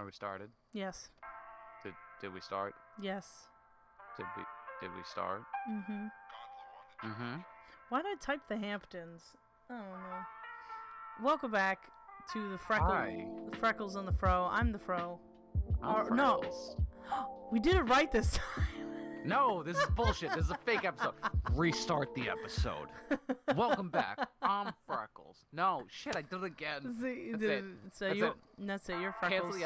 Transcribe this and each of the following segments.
Are we started? Yes. Did we start? Yes. Did we start? Mm-hmm. Mm-hmm. Why did I type the Hamptons? I don't know. Welcome back to the Hi. Freckles on the Fro. I'm the Fro. I'm Freckles. No. We did it right this time. No, this is bullshit. This is a fake episode. Restart the episode. Welcome back. I'm Freckles. No, shit, I did it again. See, That's it. That's it. You're Freckles.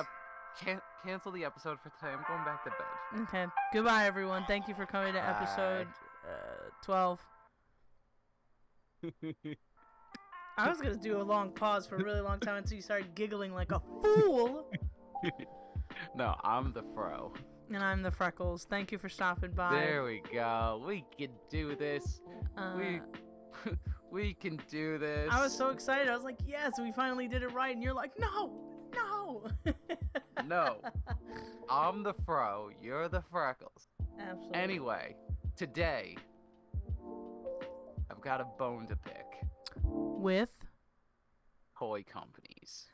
Cancel the episode for today. I'm going back to bed. Okay. Goodbye, everyone. Thank you for coming to episode 12. I was gonna do a long pause for a really long time until you started giggling like a fool. No, I'm the Fro. And I'm the Freckles. Thank you for stopping by. There we go. We can do this. We can do this. I was so excited. I was like, yes, we finally did it right. And you're like, no. No. I'm the Fro. You're the Freckles. Absolutely. Anyway, today, I've got a bone to pick. With? Toy companies.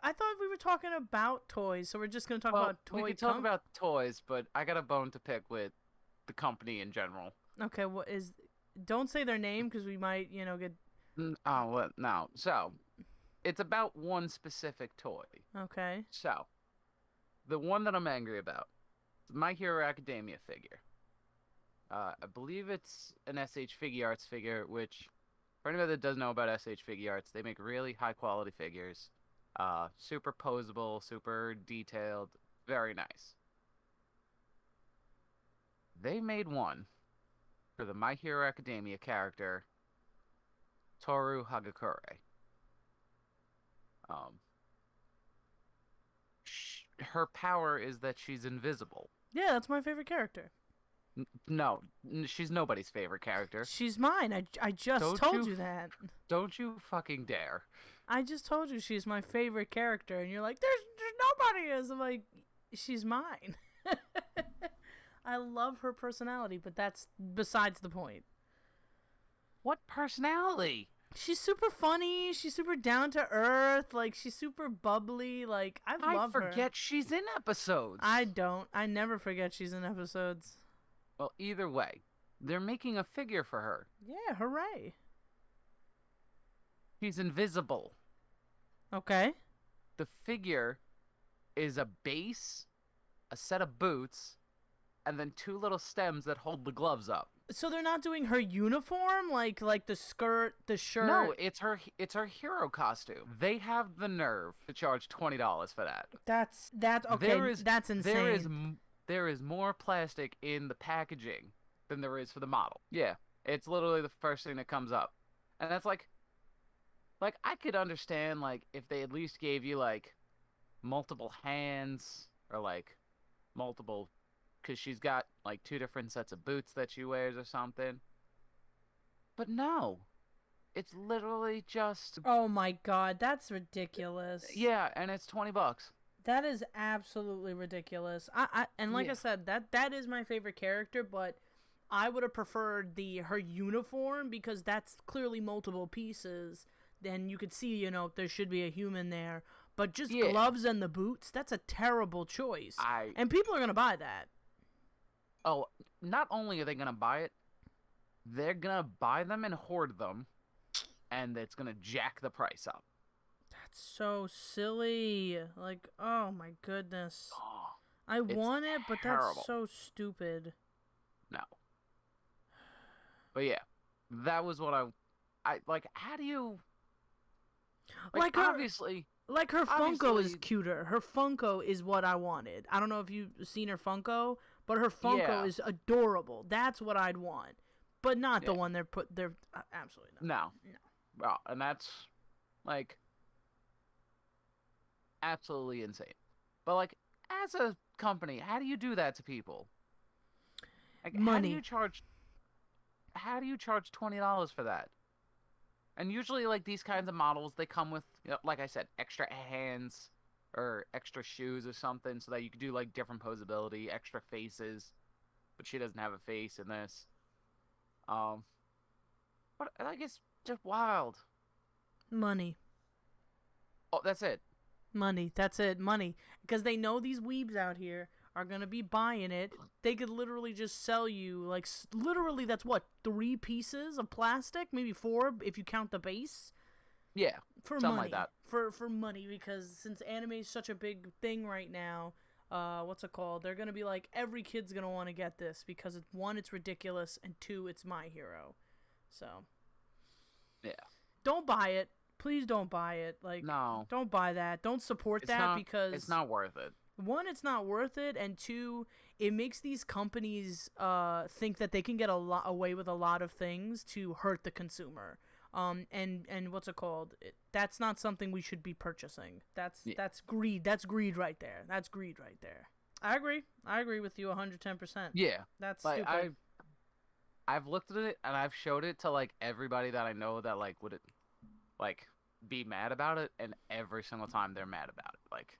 I thought we were talking about toys, so we're just going to talk about toy we can talk about toys, but I got a bone to pick with the company in general. Okay, don't say their name, because we might, get... Oh, what? No. So, it's about one specific toy. Okay. So, the one that I'm angry about, is My Hero Academia figure. I believe it's an SH Figuarts figure, which, for anybody that doesn't know about SH Figuarts, they make really high-quality figures. Super posable, super detailed, very nice. They made one for the My Hero Academia character, Toru Hagakure. Her power is that she's invisible. Yeah, that's my favorite character. No, she's nobody's favorite character. She's mine. I just told you that. Don't you fucking dare. I just told you she's my favorite character, and you're like, there's nobody is. I'm like, she's mine. I love her personality, but that's besides the point. What personality? She's super funny. She's super down to earth. Like, she's super bubbly. Like, I love her. I forget she's in episodes. I don't. I never forget she's in episodes. Well, either way, they're making a figure for her. Yeah, hooray. She's invisible. Okay. The figure is a base, a set of boots, and then two little stems that hold the gloves up. So they're not doing her uniform, like the skirt, the shirt. No, it's her hero costume. They have the nerve to charge $20 for that. That's okay. That's insane. There is more plastic in the packaging than there is for the model. Yeah, it's literally the first thing that comes up, and that's like I could understand like if they at least gave you like multiple hands or like multiple. Because she's got, like, two different sets of boots that she wears or something. But no. It's literally just... Oh, my God. That's ridiculous. Yeah, and it's $20. That is absolutely ridiculous. I said, that is my favorite character, but I would have preferred her uniform, because that's clearly multiple pieces. Then you could see, there should be a human there. But just gloves and the boots, that's a terrible choice. And people are going to buy that. Oh, not only are they going to buy it, they're going to buy them and hoard them, and it's going to jack the price up. That's so silly. Like, oh my goodness. Oh, I want it, but that's so stupid. No. But yeah, that was what I like, how do you... Like obviously... Like, her Funko is cuter. Her Funko is what I wanted. I don't know if you've seen her Funko, but her Funko is adorable. That's what I'd want. But not the one they're absolutely not. No. Well, and that's, like, absolutely insane. But, like, as a company, how do you do that to people? Like, money. How do you charge $20 for that? And usually, like, these kinds of models, they come with, like I said, extra hands or extra shoes or something so that you can do, like, different posability, extra faces. But she doesn't have a face in this. But I guess just wild. Money. Oh, that's it. Money. That's it. Money. Because they know these weebs out here are going to be buying it. They could literally just sell you, like, literally, that's what, 3 pieces of plastic? Maybe 4 if you count the base? Yeah. For something money. like that. For money, because since anime is such a big thing right now, what's it called? They're going to be like, every kid's going to want to get this because, 1, it's ridiculous, and 2, it's my hero. So. Yeah. Don't buy it. Please don't buy it. Like, no. Don't buy that. Don't support that because it's not worth it. 1, it's not worth it, and 2, it makes these companies think that they can get away with a lot of things to hurt the consumer. And what's it called? That's not something we should be purchasing. That's greed. That's greed right there. That's greed right there. I agree with you 110%. Yeah. That's like, stupid. I've looked at it and I've showed it to like everybody that I know that like would like be mad about it, and every single time they're mad about it. Like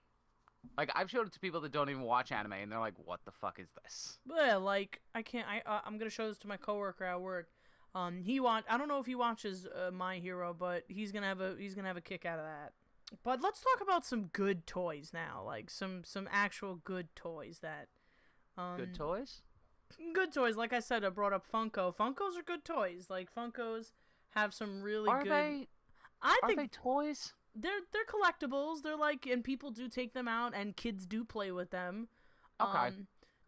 I've showed it to people that don't even watch anime, and they're like, "What the fuck is this?" Yeah, like I'm gonna show this to my coworker at work. I don't know if he watches My Hero, but he's gonna have a kick out of that. But let's talk about some good toys now, like some actual good toys that. Good toys. Good toys, like I said, I brought up Funko. Funkos are good toys. Like Funkos have some really Are good. Are they toys? They're collectibles. They're like, and people do take them out, and kids do play with them. Okay.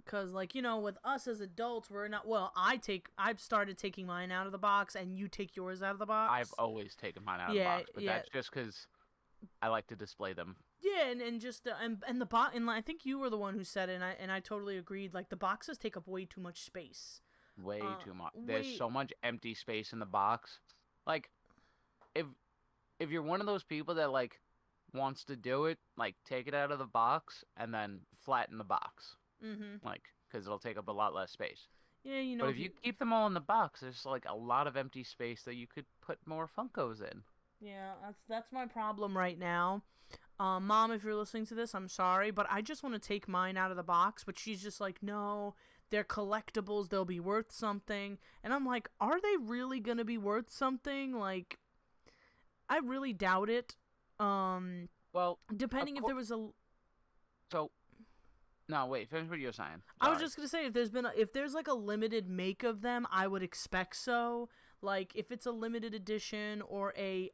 Because, like, with us as adults, we're not. Well, I've started taking mine out of the box, and you take yours out of the box. I've always taken mine out of the box, but that's just because I like to display them. Yeah, and just and the box, and I think you were the one who said it, and I totally agreed. Like, the boxes take up way too much space. Way too much. There's so much empty space in the box. Like, if you're one of those people that like wants to do it, like take it out of the box and then flatten the box. Mm-hmm. Like, because it'll take up a lot less space. Yeah, But if you keep them all in the box, there's like a lot of empty space that you could put more Funkos in. Yeah, that's my problem right now. Mom, if you're listening to this, I'm sorry, but I just want to take mine out of the box. But she's just like, no, they're collectibles. They'll be worth something. And I'm like, are they really going to be worth something? Like, I really doubt it. Well, depending if there was a... So, no, wait, finish what you were saying. Sorry. I was just going to say, if there's like a limited make of them, I would expect so. Like, if it's a limited edition or a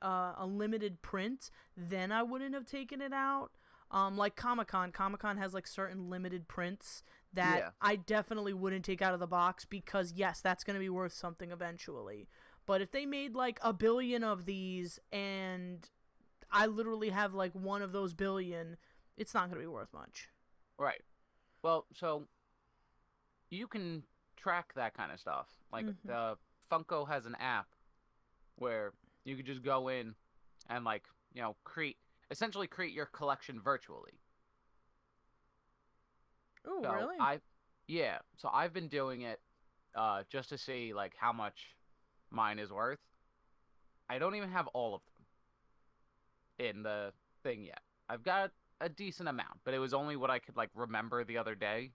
limited print, then I wouldn't have taken it out. Like Comic-Con. Comic-Con has, like, certain limited prints that I definitely wouldn't take out of the box because, yes, that's going to be worth something eventually. But if they made, like, 1 billion of these and I literally have, like, 1 of those billion, it's not going to be worth much. Right. Well, so you can track that kind of stuff. Like, the Funko has an app where you could just go in and, like, essentially create your collection virtually. Oh, so really? So I've been doing it just to see, like, how much mine is worth. I don't even have all of them in the thing yet. I've got a decent amount, but it was only what I could, like, remember the other day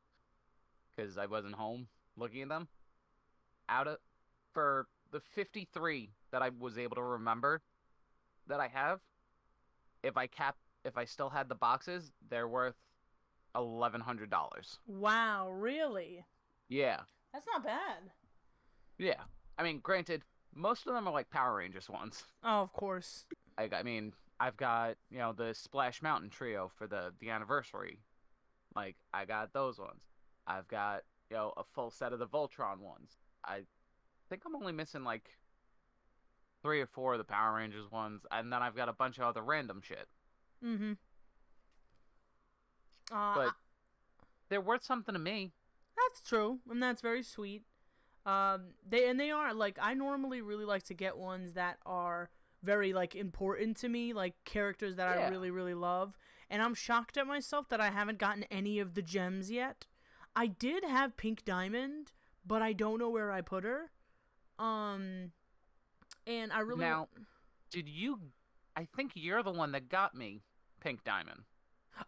because I wasn't home looking at them. For the 53 that I was able to remember that I have, if I still had the boxes, they're worth $1,100. Wow, really? Yeah. That's not bad. Yeah. I mean, granted, most of them are like Power Rangers ones. Oh, of course. I've got, the Splash Mountain trio for the anniversary. Like, I got those ones. I've got, a full set of the Voltron ones. I think I'm only missing, like, 3 or 4 of the Power Rangers ones, and then I've got a bunch of other random shit. Mm-hmm. But they're worth something to me. That's true, and that's very sweet. They are, like, I normally really like to get ones that are very, like, important to me, like characters that I really, really love. And I'm shocked at myself that I haven't gotten any of the gems yet. I did have Pink Diamond, but I don't know where I put her. And I really... Now, I think you're the one that got me Pink Diamond.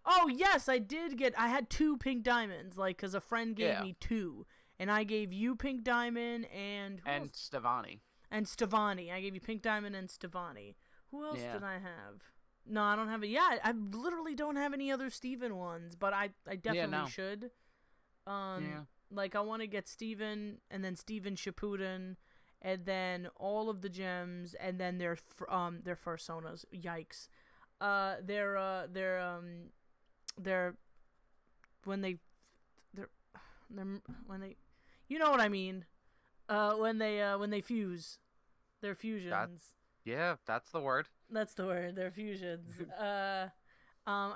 Oh, yes, I had 2 Pink Diamonds, like, because a friend gave me 2. And I gave you Pink Diamond and... Stevani. And Stevani. I gave you Pink Diamond and Stevani. Who else did I have? No, I don't have it. Yeah, I literally don't have any other Steven ones, but I Yeah, definitely no. should. Um, Yeah. like I want to get Steven and then Steven Shippuden, and then all of the gems, and then their fursonas. Yikes. They're when they're they're when they, you know what I mean. When they fuse, their That. fusions. Yeah, that's the word. That's the word. They're fusions. I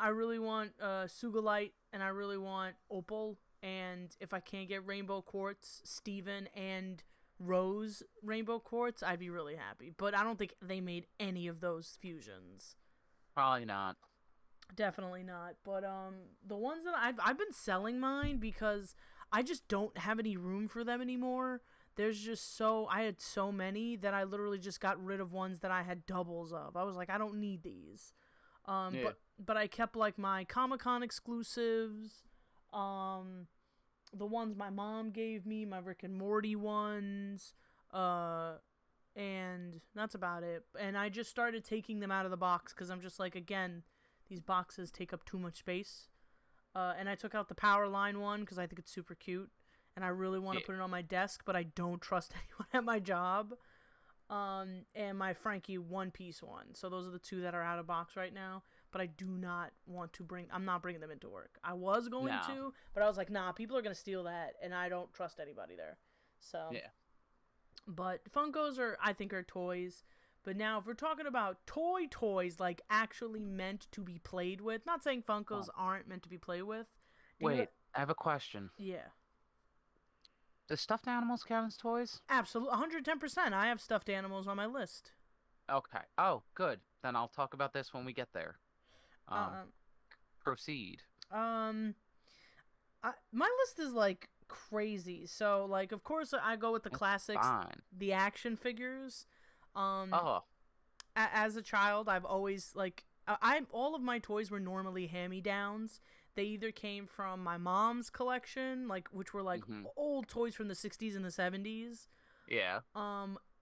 really want Sugalite, and I really want Opal, and if I can't get Rainbow Quartz, Steven, and Rose Rainbow Quartz, I'd be really happy. But I don't think they made any of those fusions. Probably not. Definitely not. But the ones that I've been selling mine because I just don't have any room for them anymore. There's just I had so many that I literally just got rid of ones that I had doubles of. I was like, I don't need these. Yeah. But I kept like my Comic-Con exclusives, the ones my mom gave me, my Rick and Morty ones, and that's about it. And I just started taking them out of the box because I'm just like, again, these boxes take up too much space. And I took out the Power Line one because I think it's super cute, and I really want to put it on my desk, but I don't trust anyone at my job. And my Frankie One Piece one. So those are the two that are out of box right now. But I do not want to I'm not bringing them into work. I was going to, but I was like, nah, people are going to steal that, and I don't trust anybody there. So, Yeah. But Funkos I think are toys. But now if we're talking about toys, like actually meant to be played with, not saying Funkos aren't meant to be played with. Wait, I have a question. Yeah. Do stuffed animals count as toys? Absolutely, 110%. I have stuffed animals on my list. Okay. Oh, good. Then I'll talk about this when we get there. Proceed. My list is like crazy. So like, of course, I go with the classics, the action figures. As a child, I've always like all of my toys were normally hand-me-downs. They either came from my mom's collection, like which were like old toys from the 60s and the 70s. Yeah.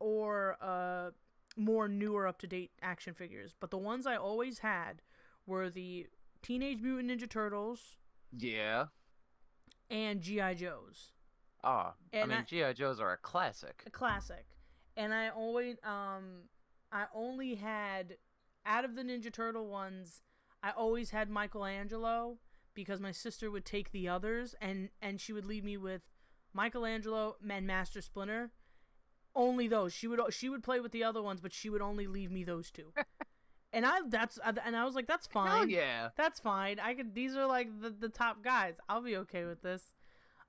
Or more newer up-to-date action figures. But the ones I always had were the Teenage Mutant Ninja Turtles. Yeah. And G.I. Joes. Oh, and I mean, G.I. Joes are a classic. A classic. And I only had, out of the Ninja Turtle ones, I always had Michelangelo, because my sister would take the others, and she would leave me with Michelangelo and Master Splinter. Only those. She would play with the other ones, but she would only leave me those two. And I was like, that's fine. Hell yeah. That's fine. These are like the top guys. I'll be okay with this.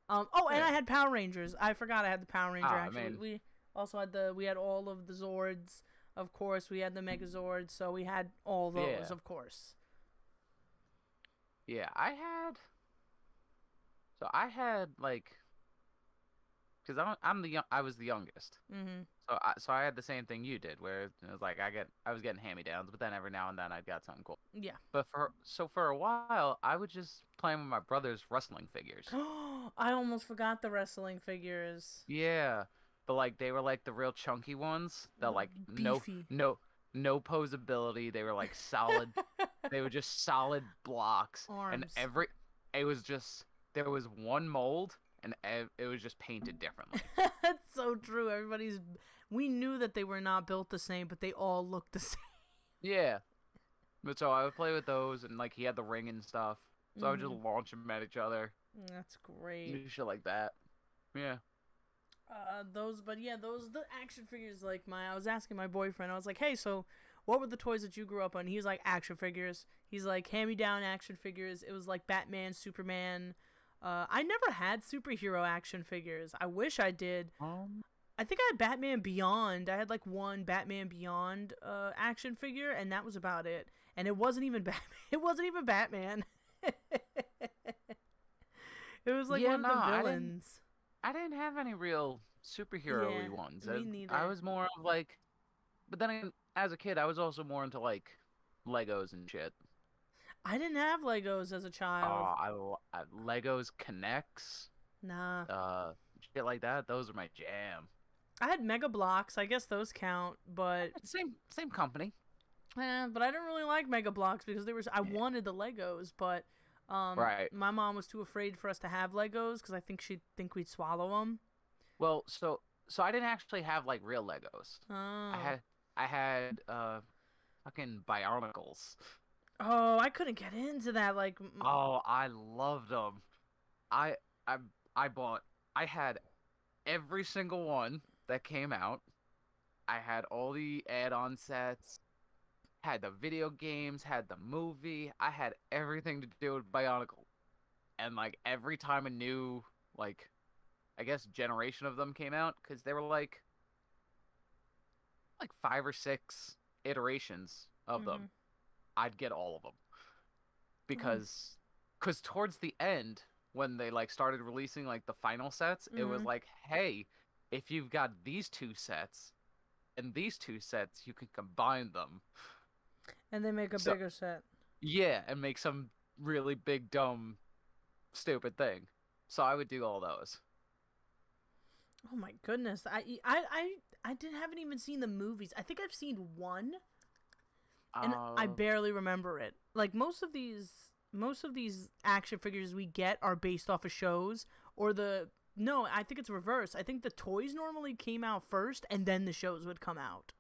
And I had Power Rangers. I forgot I had the Power Ranger actually. We also had we had all of the Zords, of course. We had the Megazords, so we had all those, of course. Yeah, I had like, because I was the youngest. Mm-hmm. So I had the same thing you did, where it was like I was getting hand-me-downs, but then every now and then I'd got something cool. Yeah. But for a while, I would just play with my brother's wrestling figures. I almost forgot the wrestling figures. Yeah, but like they were like the real chunky ones that like beefy. no posability. They were like solid. They were just solid blocks. Arms. And there was one mold, and it was just painted differently. That's so true. We knew that they were not built the same, but they all looked the same. Yeah. But so I would play with those, and like he had the ring and stuff. So I would just launch them at each other. That's great. Do shit like that. Yeah. The action figures, like I was asking my boyfriend, I was like, hey, so what were the toys that you grew up on? He was like, action figures. He's like, hand-me-down action figures. It was like Batman, Superman. I never had superhero action figures. I wish I did. I think I had Batman Beyond. I had like one Batman Beyond action figure, and that was about it. And it wasn't even Batman. It wasn't even Batman. It was like one of the villains. I didn't have any real superhero-y ones. Me neither. I was more of like, but then as a kid, I was also more into like Legos and shit. I didn't have Legos as a child. Legos Connects. Nah. Shit like that. Those are my jam. I had Mega Blocks. I guess those count, but Same company. But I didn't really like Mega Bloks because I Yeah. wanted the Legos, but Right. my mom was too afraid for us to have Legos because I think she'd think we'd swallow them. Well, so I didn't actually have like real Legos. I Oh. had I had fucking Bionicles. Oh, I couldn't get into that. Like, Oh, I loved them. I I I bought I had every single one that came out. I had all the add-on sets, had the video games, had the movie. I had everything to do with Bionicle. And like every time a new like I guess generation of them came out cuz they were like 5 or 6 iterations of mm-hmm. them. I'd get all of them Oh. because towards the end when they like started releasing like the final sets, it was Mm-hmm. like, "Hey, if you've got these two sets and these two sets, you can combine them." And they make a So, bigger set. yeah, and make some really big dumb stupid thing. So I would do all those. Oh my goodness. I haven't even seen the movies. I think I've seen one, and I Uh barely remember it. Like most of these action figures we get are based off of shows or the no, I think it's reverse. I think the toys normally came out first and then the shows would come out.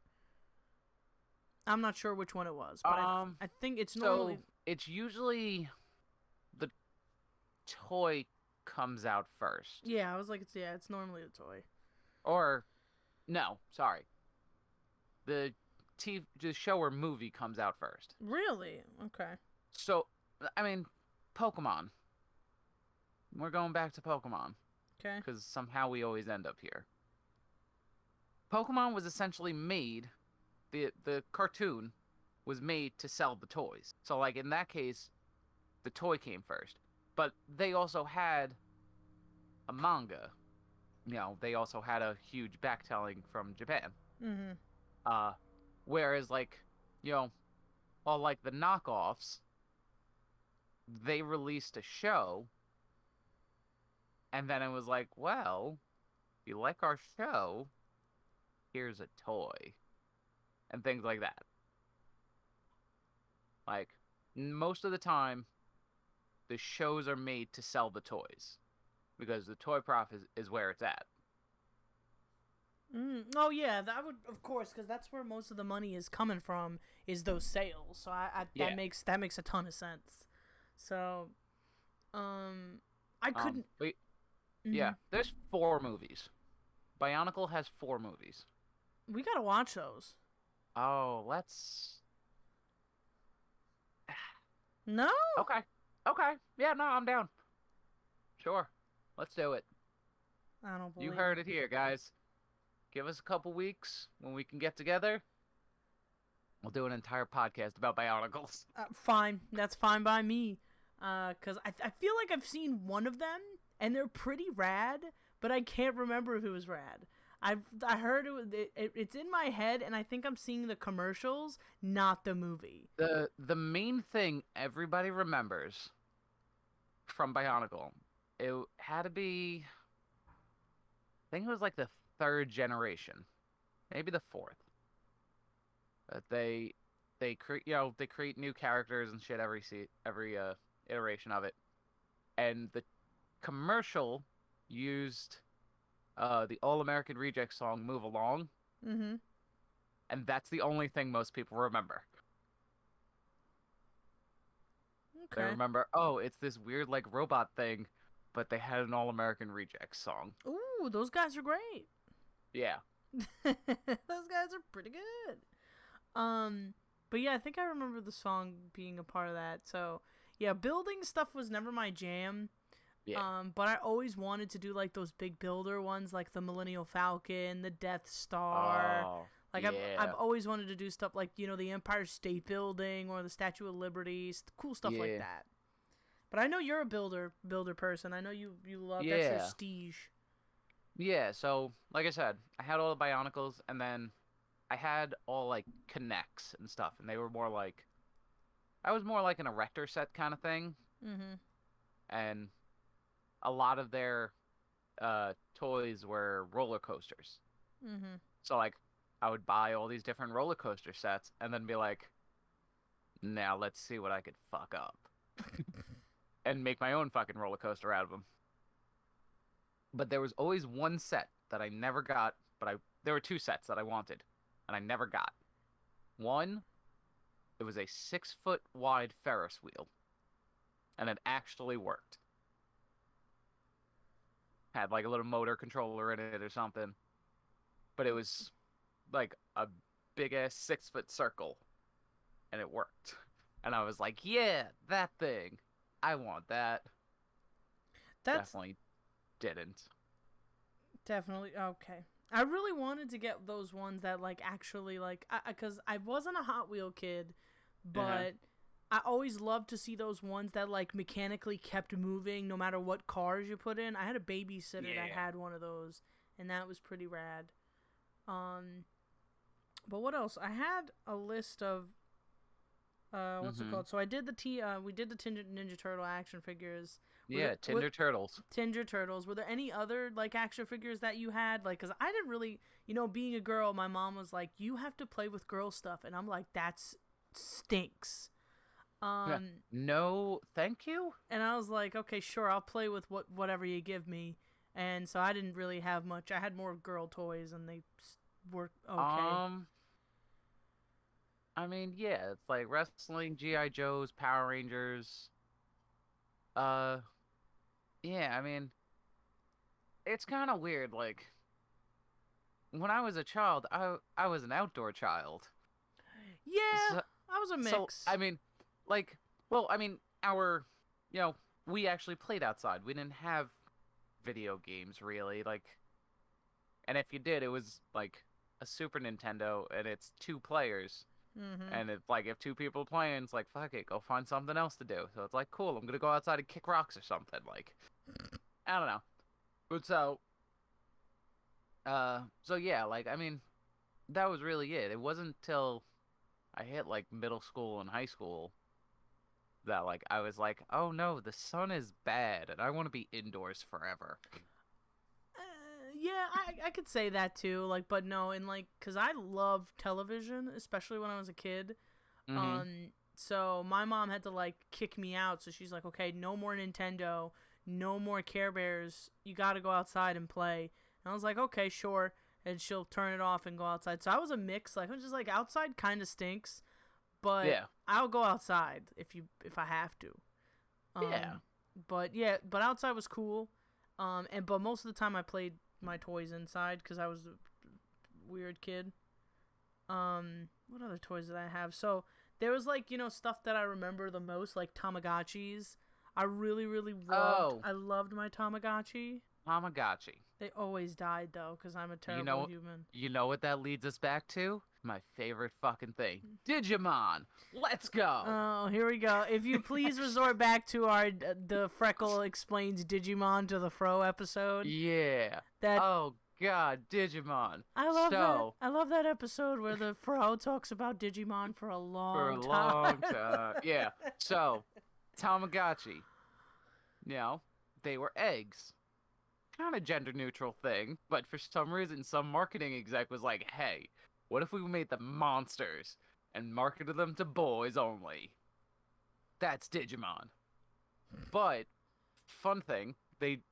I'm not sure which one it was, but um I think it's normally so it's usually the toy comes out first. yeah, I was like it's normally the toy. Or no, sorry. The show or movie comes out first. Really? Okay. So, I mean, Pokemon. We're going back to Pokemon Okay. because somehow we always end up here. Pokemon was essentially made, the cartoon was made to sell the toys. So like in that case, the toy came first. But they also had a manga. They also had a huge backtelling from Japan. Mhm. Uh whereas like, you know, all like the knockoffs, they released a show and then it was like, well, if you like our show, here's a toy and things like that. Like most of the time, the shows are made to sell the toys because the toy profit is where it's at. Oh yeah, that would of course because that's where most of the money is coming from is those sales. So Yeah. that makes a ton of sense. So, I couldn't. But Mm, yeah, there's 4 movies. Bionicle has 4 movies. we gotta watch those. Oh, let's. No, Okay. Okay. Yeah, no, I'm down. Sure. Let's do it. I don't You believe heard it. it here, guys. Give us a couple weeks when we can get together. We'll do an entire podcast about Bionicles. Fine, that's fine by me. Cause I feel like I've seen one of them and they're pretty rad, but I can't remember if it was rad. I heard it's in my head and I think I'm seeing the commercials, not the movie. The main thing everybody remembers from Bionicle, it had to be, I think it was like the 3rd generation, maybe the 4th. They create they create new characters and shit every iteration of it, and the commercial used the All American Reject song "Move Along," Mm-hmm. and that's the only thing most people remember. They Okay. remember, oh, it's this weird like robot thing, but they had an All American Reject song. Ooh, those guys are great. Yeah. Those guys are pretty good. But yeah, I think I remember the song being a part of that. So yeah, building stuff was never my jam. Yeah. But I always wanted to do like those big builder ones, like the Millennial Falcon, the Death Star. Oh, Like I've yeah. always wanted to do stuff like the Empire State Building or the Statue of Liberty, cool stuff like Yeah. that. But I know you're a builder person. I know you love that's your Yeah. stige. Yeah, so like I said, I had all the Bionicles and then I had all like connects and stuff, and they were more like I was more like an erector set kind of thing, Mhm. and a lot of their toys were roller coasters. Mhm. So like I would buy all these different roller coaster sets and then be like, Now let's see what I could fuck up and make my own fucking roller coaster out of them. But there was always one set that I never got, but there were two sets that I wanted and I never got. One, it was a 6-foot wide Ferris wheel, and it actually worked. Had like a little motor controller in it or something, but it was like a big ass 6-foot circle, and it worked. And I was like, yeah, that thing. I want that. That's Definitely didn't. definitely okay. I really wanted to get those ones that like actually like because I wasn't a Hot Wheel kid, but I always loved to see those ones that like mechanically kept moving no matter what cars you put in. I had a babysitter that had one of those, and that was pretty rad. But what else? I had a list of what's it called? So I did we did the Ninja Turtle action figures. Yeah, Tinder Turtles. Tinder Turtles. Were there any other like action figures that you had? Like, cause I didn't really, being a girl, my mom was like, "You have to play with girl stuff," and I'm like, "That's stinks." No, thank you. And I was like, "Okay, sure, I'll play with whatever you give me." And so I didn't really have much. I had more girl toys, and they were okay. I mean, yeah, it's like wrestling, GI Joes, Power Rangers. Yeah, I mean, it's kind of weird. Like when I was a child, I was an outdoor child. Yeah, So, I was a mix. so I mean, like, well, I mean, we actually played outside. We didn't have video games really, like, and if you did, it was like a Super Nintendo, and it's 2 players. And if 2 people are playing, it's like, fuck it, go find something else to do. So it's like, cool, I'm gonna go outside and kick rocks or something. Like, I don't know. But so yeah, like, I mean, that was really it. It wasn't until I hit like middle school and high school that like I was like, oh no, the sun is bad, and I want to be indoors forever. Yeah, I could say that too. Like, but no, and like, cause I love television, especially when I was a kid. So my mom had to like kick me out. So she's like, okay, no more Nintendo, no more Care Bears. You got to go outside and play. And I was like, okay, sure. And she'll turn it off and go outside. So I was a mix. Like, I was just like, outside kind of stinks, but Yeah. I'll go outside if I have to. Yeah. But outside was cool. But most of the time I played my toys inside because I was a weird kid. What other toys did I have? So there was like, stuff that I remember the most, like Tamagotchis. I really, really loved. I loved my Tamagotchi. Tamagotchi. They always died though, because I'm a terrible human. You know what that leads us back to? My favorite fucking thing, Digimon. Let's go. Oh, here we go. If you please resort back to the Freckle explains Digimon to the Fro episode. Yeah. Oh God, Digimon. I love that. I love that episode where the Fro talks about Digimon for a long time. Yeah. So, Tamagotchi. They were eggs. Kind of gender neutral thing, but for some reason, some marketing exec was like, "Hey, what if we made them monsters and marketed them to boys only?" That's Digimon. But fun thing,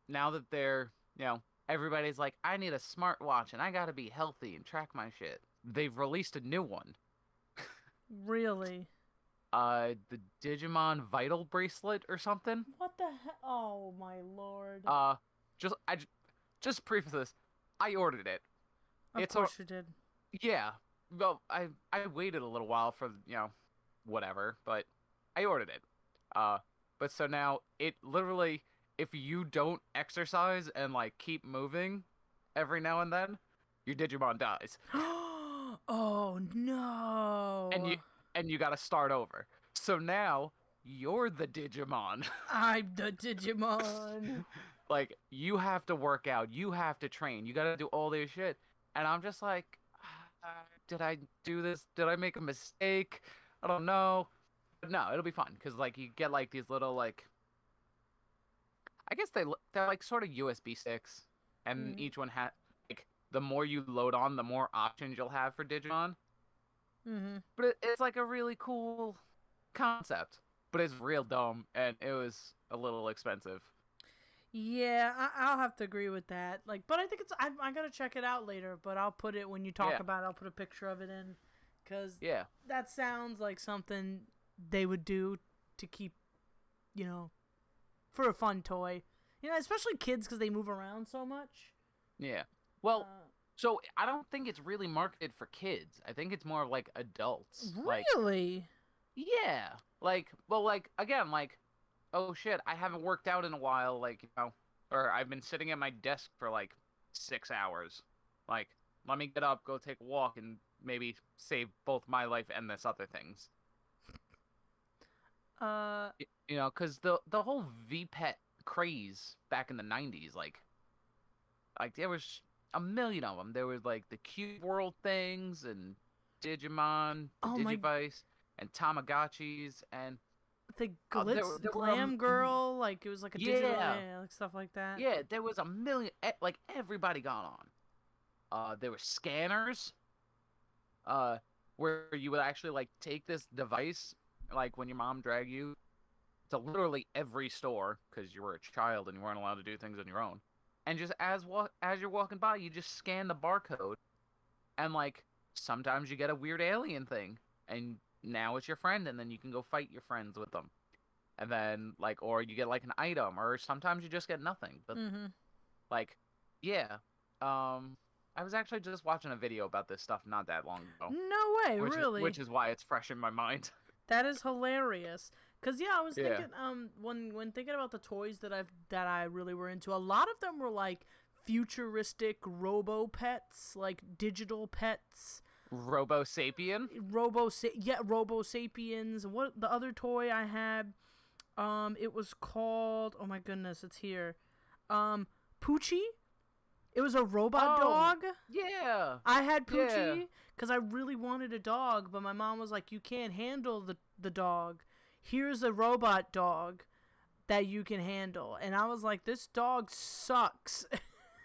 now that they're, everybody's like, I need a smartwatch and I gotta be healthy and track my shit. They've released a new one. Really? The Digimon Vital Bracelet or something. What the hell? Oh my lord. Just preface this. I ordered it. Of course you did. Yeah. Well, I waited a little while for, whatever, but I ordered it. But so now it literally, if you don't exercise and like keep moving every now and then, your Digimon dies. Oh no. And you got to start over. So now you're the Digimon. I'm the Digimon. Like, you have to work out, you have to train, you gotta do all this shit. And I'm just like, did I do this? Did I make a mistake? I don't know. But no, it'll be fun, because, like, you get, like, these little, like, I guess they're like, sort of USB sticks. And each one has, like, the more you load on, the more options you'll have for Digimon. But it's, like, a really cool concept, but it's real dumb, and it was a little expensive. Yeah, I'll have to agree with that. Like, but I think I gotta check it out later. But I'll put it when you talk about it. I'll put a picture of it in, because that sounds like something they would do to keep, for a fun toy. Especially kids, because they move around so much. Yeah. Well, so I don't think it's really marketed for kids. I think it's more like adults. Really? Yeah. Again, oh shit, I haven't worked out in a while, or I've been sitting at my desk for 6 hours. Let me get up, go take a walk, and maybe save both my life and this other thing's. Because the whole V-Pet craze back in the 90s, there was a million of them. There was the Cube World things and Digimon, Digivice, and Tamagotchis, and the Glitz Glam Girl, it was a digital, stuff like that. Yeah, there was a million, everybody got on. There were scanners, where you would actually take this device, when your mom dragged you to literally every store, because you were a child and you weren't allowed to do things on your own. And just as you're walking by, you just scan the barcode, and sometimes you get a weird alien thing, and now it's your friend, and then you can go fight your friends with them. And then or you get an item, or sometimes you just get nothing. But I was actually just watching a video about this stuff not that long ago. No way, really? Which is why it's fresh in my mind. That is hilarious. Cause I was thinking, when thinking about the toys that I really were into, a lot of them were futuristic robo pets, digital pets. Robosapien? Robosapiens. What the other toy I had? It was called. Oh my goodness, it's here. Poochie. It was a robot dog. Yeah. I had Poochie because I really wanted a dog, but my mom was like, "You can't handle the dog. Here's a robot dog that you can handle." And I was like, "This dog sucks."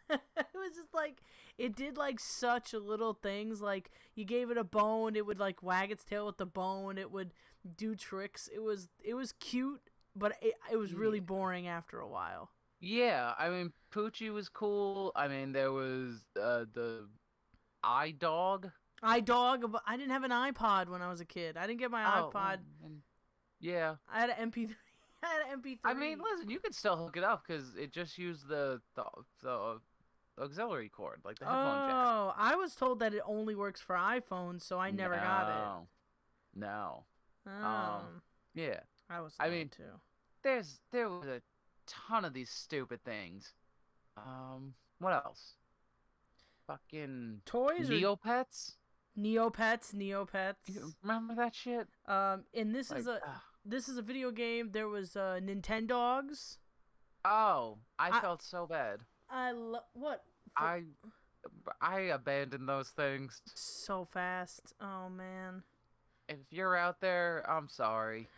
It was just it did such little things. You gave it a bone, it would wag its tail with the bone. It would do tricks. It was cute, but it was really boring after a while. Yeah, I mean, Poochie was cool. I mean, there was the iDog. iDog, but I didn't have an iPod when I was a kid. I didn't get my iPod. Yeah. I had an MP3. I mean, listen, you could still hook it up because it just used the auxiliary cord, the headphone jack. Oh, I was told that it only works for iPhones, so I never got it. No. Yeah. I was. Too. There was a ton of these stupid things. What else? Fucking toys. Neopets. Neopets. You remember that shit? And this is a video game. There was Nintendogs. Oh, I felt so bad. What? I abandoned those things so fast. Oh man. If you're out there, I'm sorry.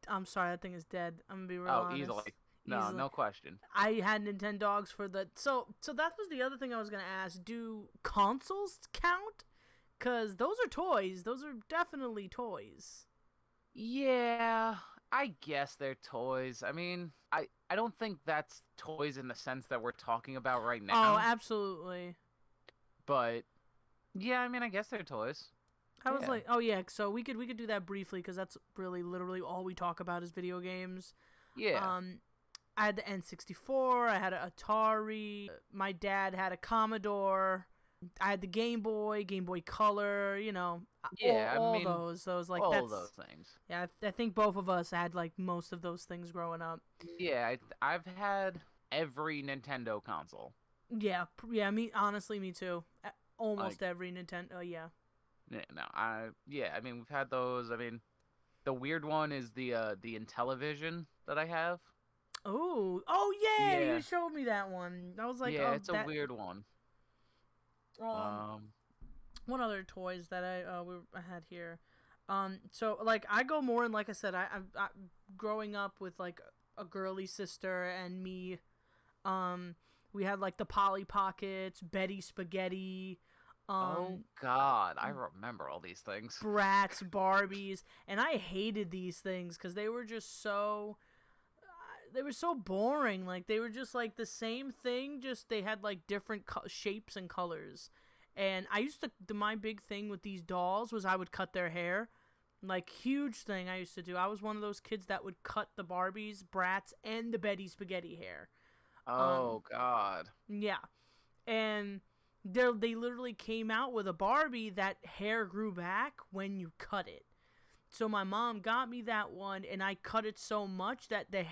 I'm sorry, that thing is dead. I'm gonna be real honest. Easily. No question. I had Nintendogs for the so that was the other thing I was gonna ask. Do consoles count? 'Cause those are toys. Those are definitely toys. Yeah, I guess they're toys. I mean, I don't think that's toys in the sense that we're talking about right now. Oh, absolutely. But yeah, I mean, I guess they're toys. I was like, oh yeah, so we could do that briefly because that's really literally all we talk about is video games. Yeah. I had the N64. I had an Atari. My dad had a Commodore. I had the Game Boy Color. All those. All those things. Yeah, I think both of us had most of those things growing up. Yeah, I've had every Nintendo console. Yeah. Me too. Almost every Nintendo. Yeah. Yeah, no, I mean, we've had those. I mean, the weird one is the Intellivision that I have. Oh yeah, you showed me that one. I was like, yeah, it's a weird one. What other toys that I had here? So I go more in, like I said, I growing up with a girly sister and me. We had the Polly Pockets, Betty Spaghetti. Oh God, I remember all these things. Brats, Barbies, and I hated these things because they were just so they were so boring. Like they were just like the same thing, just they had like different shapes and colors. And I used to my big thing with these dolls was I would cut their hair. Like huge thing I used to do. I was one of those kids that would cut the Barbies, Brats, and the Betty Spaghetti hair. Oh God. Yeah. And they literally came out with a Barbie that hair grew back when you cut it. So my mom got me that one, and I cut it so much that it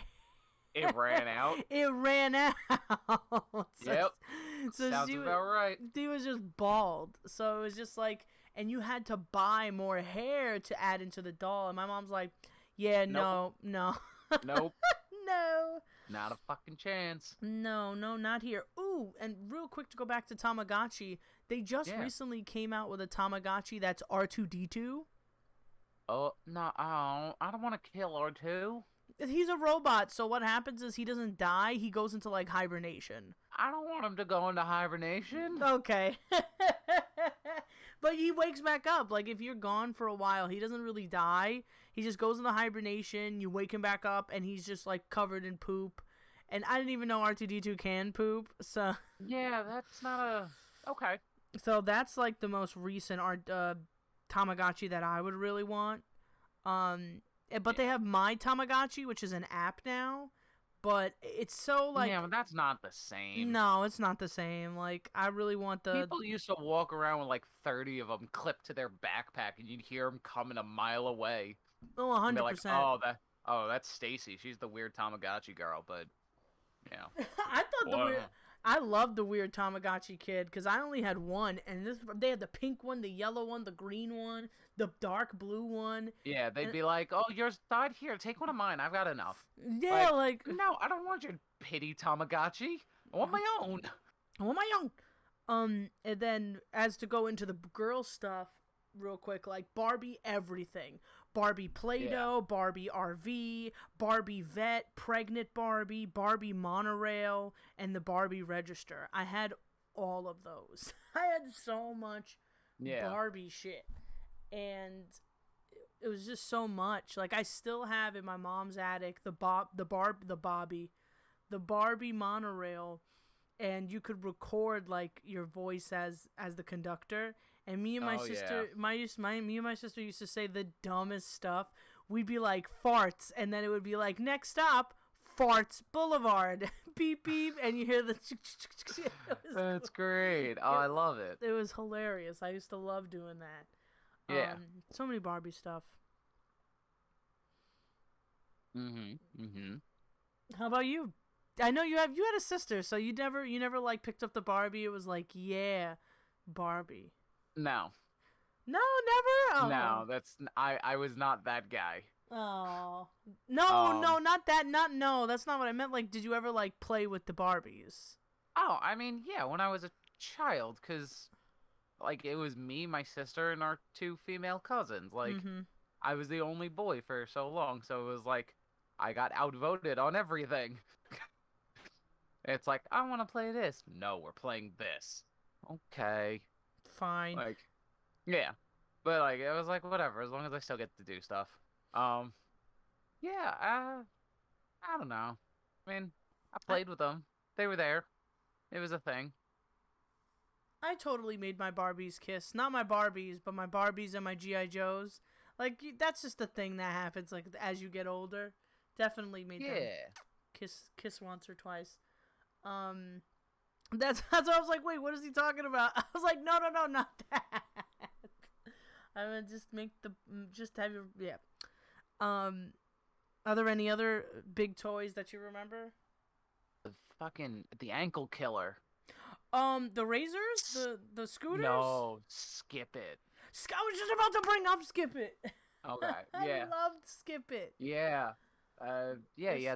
ran out. It ran out. Yep. So sounds about right. She was just bald, so it was just like, and you had to buy more hair to add into the doll. And my mom's like, "Yeah, nope. no, nope, no." Not a fucking chance. No, not here. Ooh, and real quick to go back to Tamagotchi, they just recently came out with a Tamagotchi that's R2-D2. Oh, no, I don't want to kill R2. He's a robot, so what happens is he doesn't die, he goes into, like, hibernation. I don't want him to go into hibernation. Okay. But he wakes back up. Like, if you're gone for a while, he doesn't really die. He just goes into hibernation, you wake him back up, and he's just, like, covered in poop. And I didn't even know R2-D2 can poop, so... Yeah, that's not a... Okay. So that's, like, the most recent Tamagotchi that I would really want. But they have My Tamagotchi, which is an app now. But it's so, like... Yeah, but that's not the same. No, it's not the same. Like, I really want the... People used to walk around with, like, 30 of them clipped to their backpack, and you'd hear them coming a mile away. Oh, 100%. Like, that's Stacy. She's the weird Tamagotchi girl, but, yeah. I loved the weird Tamagotchi kid, because I only had one, and they had the pink one, the yellow one, the green one, the dark blue one. Yeah, they'd be like, "Oh, yours died here. Take one of mine. I've got enough." Yeah, like no, I don't want your pity Tamagotchi. I want my own. And then as to go into the girl stuff real quick, like Barbie everything. Barbie Play-Doh, Barbie RV, Barbie Vet, Pregnant Barbie, Barbie Monorail, and the Barbie Register. I had all of those. I had so much Barbie shit. And it was just so much. Like, I still have in my mom's attic the Barbie Monorail, and you could record, like, your voice as the conductor. And me and my sister, me and my sister used to say the dumbest stuff. We'd be like farts, and then it would be like, next stop, Farts Boulevard, beep beep, and you hear the. That's great. Oh, I love it. It was hilarious. I used to love doing that. Yeah. So many Barbie stuff. How about you? I know you had a sister, so you never like picked up the Barbie. It was like, yeah, Barbie. No. No, never? Oh. No, I was not that guy. Oh. No, not that. That's not what I meant. Like, did you ever, like, play with the Barbies? Oh, I mean, yeah, when I was a child, because, like, it was me, my sister, and our two female cousins. Like, I was the only boy for so long, so it was like, I got outvoted on everything. It's like, I want to play this. No, we're playing this. Okay. Fine. Like, yeah. But, like, it was like, whatever, as long as I still get to do stuff. Yeah, I don't know. I mean, I played with them. They were there. It was a thing. I totally made my Barbies kiss. Not my Barbies, but my Barbies and my G.I. Joes. Like, that's just a thing that happens, like, as you get older. Definitely made them kiss once or twice. That's what I was like, wait, what is he talking about? I was like, no, not that. I would just have your, are there any other big toys that you remember? The ankle killer. The razors? The scooters? No, Skip It. I was just about to bring up Skip It. Okay, yeah. I loved Skip It. Yeah. You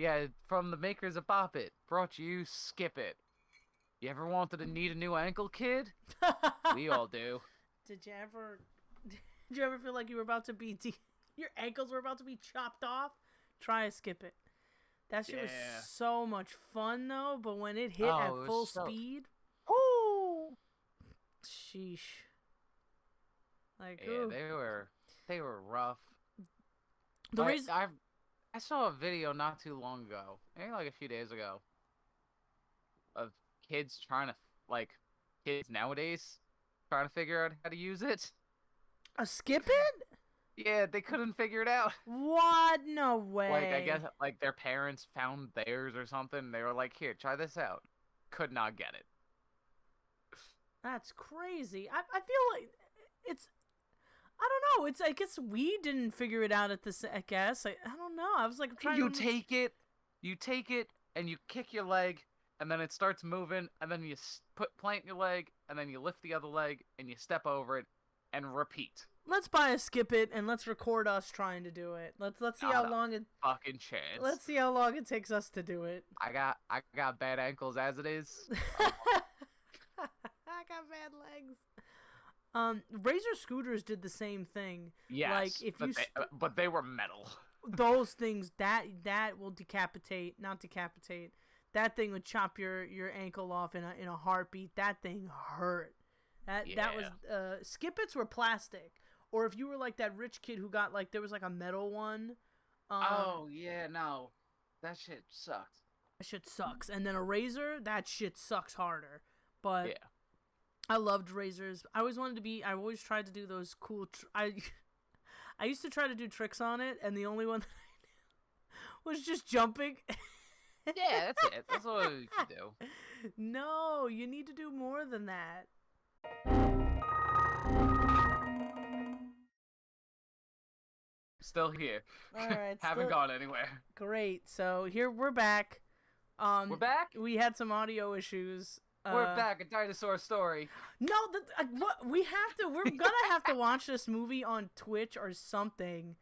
had from the makers of Bop It, brought you Skip It. You ever wanted to need a new ankle, kid? We all do. Did you ever feel like you were about to be your ankles were about to be chopped off? Try a Skip It. That shit was so much fun though, but when it hit at full speed, Sheesh. Like, Yeah, ooh. they were rough. The reason I saw a video not too long ago, maybe like a few days ago, of kids trying to kids nowadays trying to figure out how to use it. a skip it? Yeah, they couldn't figure it out. What? No way. Like I guess like their parents found theirs or something. They were like, "Here, try this out." Could not get it. That's crazy. I feel like it's. I don't know. It's. I guess we didn't figure it out at this. I guess. I don't know. I was like trying You to. take it, and you kick your leg, and then it starts moving, and then you plant your leg, and then you lift the other leg, and you step over it, and repeat. Let's buy a skip it and let's record us trying to do it. Let's see how long it. Fucking chance. Let's see how long it takes us to do it. I got bad ankles as it is. I got bad legs. Razor scooters did the same thing. Yes, like if but they were metal. Those things that will not decapitate. That thing would chop your ankle off in a heartbeat. That thing hurt. That was skip-its were plastic. Or if you were like that rich kid who got like there was like a metal one. Oh yeah, no, that shit sucks. That shit sucks. And then a razor, that shit sucks harder. But yeah. I loved razors. I always tried to do those cool. I used to try to do tricks on it, and the only one that I was just jumping. Yeah, that's it. That's all you can do. No, you need to do more than that. Still here. All right. Haven't gone anywhere. Great. So here we're back. We're back? We had some audio issues. We're back. A Dinosaur Story. No, what we have to. We're gonna have to watch this movie on Twitch or something,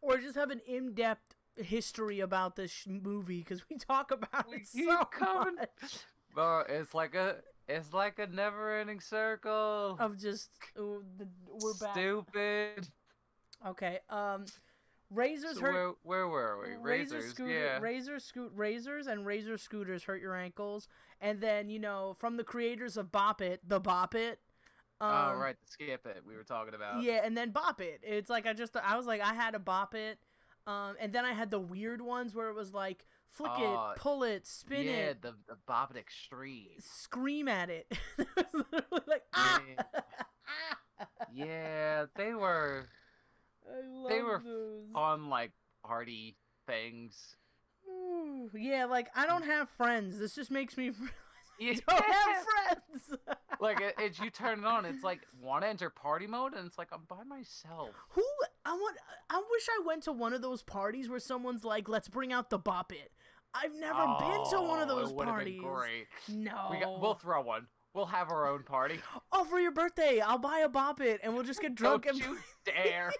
or just have an in-depth history about this movie because we talk about it so much. Bro, it's like a never-ending circle of just we're back. Stupid. Okay. Razors so hurt. Where were we? Razors. Yeah. Razors and razor scooters hurt your ankles, and then from the creators of Bop It, the Bop It. Oh right, the Skip It we were talking about. Yeah, and then Bop It. It's like I was like I had a Bop It, and then I had the weird ones where it was like flick it, pull it, spin it. Yeah, the Bop It Extreme. Scream at it. It was literally like ah. Yeah, they were. They were fun, like party things. Ooh, yeah, like I don't have friends. This just makes me realize I don't have friends. Like it's you turn it on, it's like want to enter party mode, and it's like I'm by myself. I wish I went to one of those parties where someone's like, "Let's bring out the Bop It." I've never been to one of those parties. Been great. No, we'll throw one. We'll have our own party. Oh, for your birthday, I'll buy a Bop It, and we'll just get drunk Don't you dare.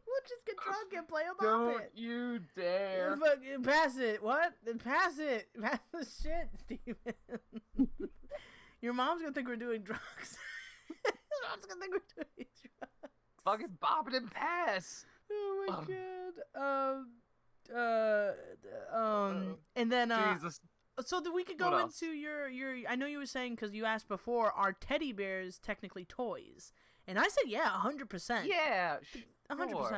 We'll just get drunk and play a Bop Don't It. You dare. Pass it. What? Pass it. Pass the shit, Steven. Your mom's gonna think we're doing drugs. Your mom's gonna think we're doing drugs. Fucking Bop It and pass. Oh my god. And then Jesus. So that we could go into your I know you were saying because you asked before, are teddy bears technically toys? And I said yeah, 100%. Yeah, 100%.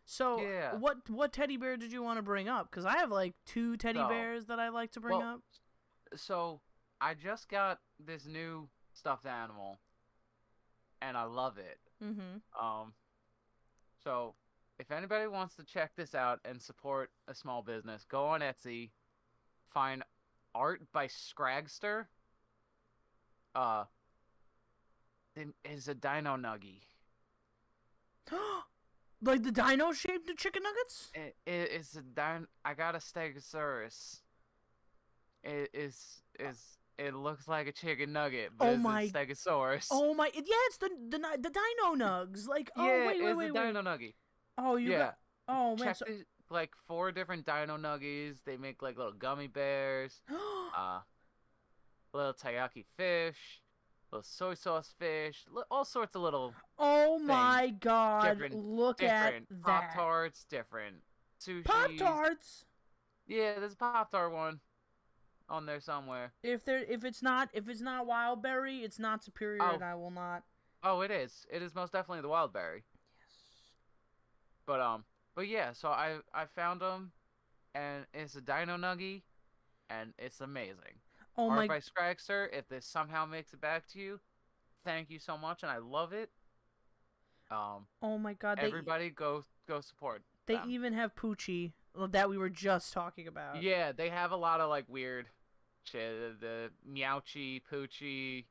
So yeah. What teddy bear did you want to bring up? Because I have like 2 teddy bears that I like to bring up. So I just got this new stuffed animal, and I love it. Mm-hmm. So if anybody wants to check this out and support a small business, go on Etsy, find art by Scragster. Is a dino nuggie. Like the dino shaped chicken nuggets? It's a dino. I got a Stegosaurus. It looks like a chicken nugget, but it's a Stegosaurus. Oh my! Yeah, it's the dino nugs. Like wait. Dino nuggie. Oh got. Oh man. Check like 4 different dino nuggies. They make like little gummy bears. Little taiyaki fish. Little soy sauce fish, all sorts of little. Oh my god! Look at that. Pop-Tarts, different sushi. Pop-Tarts. Yeah, there's a Pop-Tart one. on there somewhere. If it's not wild berry, it's not superior, Oh, and I will not. oh, it is. It is most definitely the wild berry. Yes. But yeah. So I found them, and it's a Dino Nuggie, and it's amazing. Oh Art my. by Scragster. If this somehow makes it back to you, thank you so much, and I love it. Oh my God. Everybody go support They them. even have Poochie that we were just talking about. Yeah, they have a lot of like weird shit. The Meowchi, Poochie,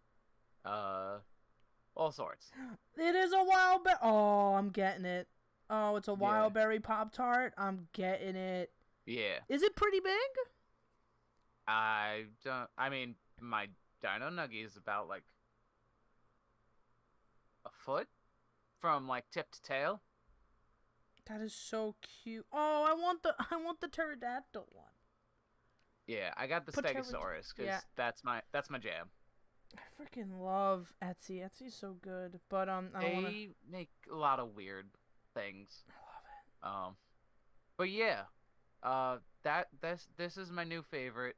all sorts. It is a wild berry. Oh, I'm getting it. Oh, it's a Yeah. wild berry Pop-Tart. I'm getting it. Yeah. Is it pretty big? I don't. I mean, my Dino Nuggie is about like a foot from like tip to tail. That is so cute. Oh, I want the pterodactyl one. Yeah, I got the Stegosaurus because yeah. that's my jam. I freaking love Etsy. Etsy's so good, but I don't They wanna... make a lot of weird things. I love it. But yeah, this is my new favorite.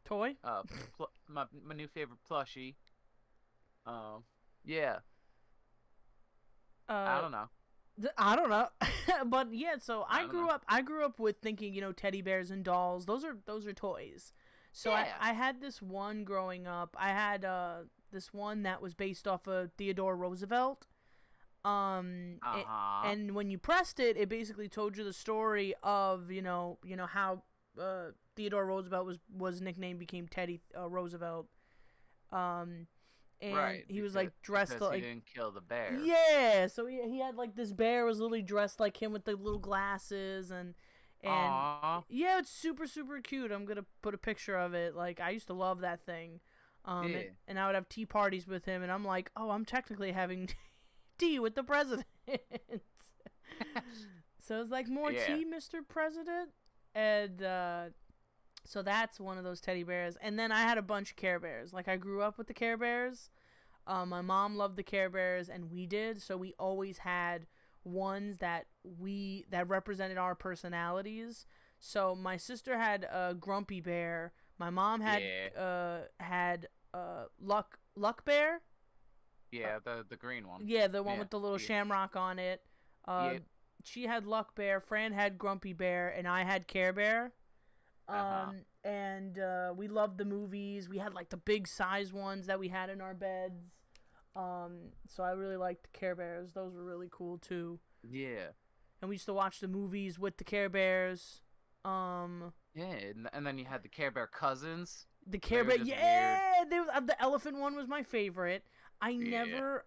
Toy? My new favorite plushie. Yeah. I don't know. I don't know, but yeah. So I grew up with thinking, teddy bears and dolls. Those are toys. So yeah. I had this one growing up. I had this one that was based off of Theodore Roosevelt. And when you pressed it, it basically told you the story of how Theodore Roosevelt was nicknamed, became Teddy Roosevelt. And right, he was like dressed like he didn't kill the bear. Yeah, so he had like this bear was literally dressed like him with the little glasses and Aww. yeah, it's super super cute. I'm gonna put a picture of it. Like I used to love that thing. Yeah. And I would have tea parties with him, and I'm like, oh, I'm technically having tea with the president. So it's like, more tea, Mr. President, and so that's one of those teddy bears. And then I had a bunch of Care Bears. Like I grew up with the Care Bears. My mom loved the Care Bears, and we did. So we always had ones that represented our personalities. So my sister had a Grumpy Bear. My mom had Luck Bear. Yeah, the green one. Yeah, the one with the little shamrock on it. She had Luck Bear. Fran had Grumpy Bear, and I had Care Bear. And we loved the movies. We had like the big size ones that we had in our beds. So I really liked the Care Bears. Those were really cool too. Yeah. And we used to watch the movies with the Care Bears. Yeah, and then you had the Care Bear cousins. The Care Bear, the elephant one was my favorite. I never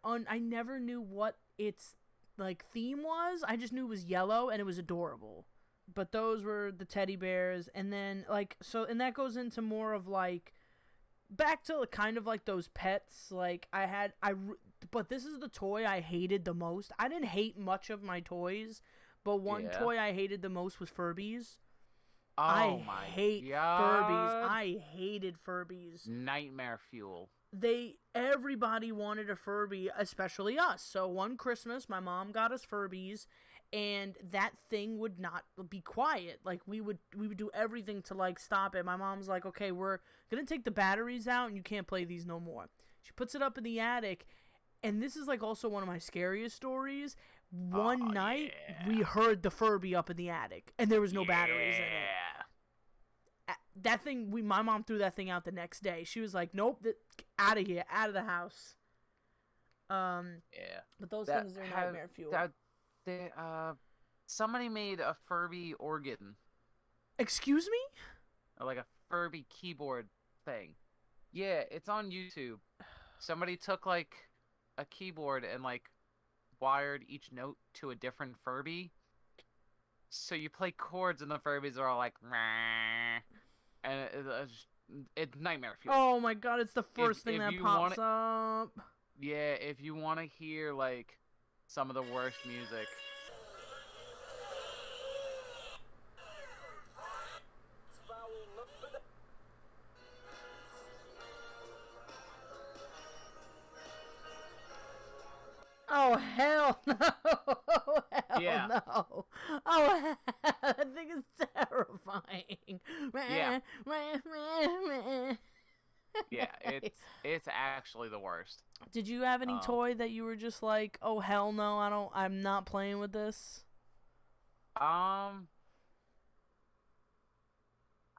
knew what its like theme was. I just knew it was yellow and it was adorable. But those were the teddy bears, and then and that goes into more of like back to kind of like those pets. Like but this is the toy I hated the most. I didn't hate much of my toys, but one toy I hated the most was Furbies. Oh I my hate God. Furbies. I hated Furbies. Nightmare fuel. Everybody wanted a Furby, especially us. So one Christmas, my mom got us Furbies, and that thing would not be quiet. Like we would do everything to like stop it. My mom's like, okay, we're gonna take the batteries out, and you can't play these no more. She puts it up in the attic, and this is like also one of my scariest stories. One night, we heard the Furby up in the attic, and there was no batteries in it. That thing, my mom threw that thing out the next day. She was like, nope, out of here, out of the house. But those things are nightmare fuel. Somebody made a Furby organ. Excuse me? Like a Furby keyboard thing. Yeah, it's on YouTube. Somebody took like a keyboard and like wired each note to a different Furby. So you play chords and the Furbies are all like, meh. And it's nightmare fuel. Oh my God, it's the first thing that pops up. Yeah, if you want to hear like some of the worst music. Oh hell no! Yeah, Yeah. no. Oh, that thing is terrifying. Yeah. Yeah, it's actually the worst. Did you have any toy that you were just like, oh hell no, I'm not playing with this? I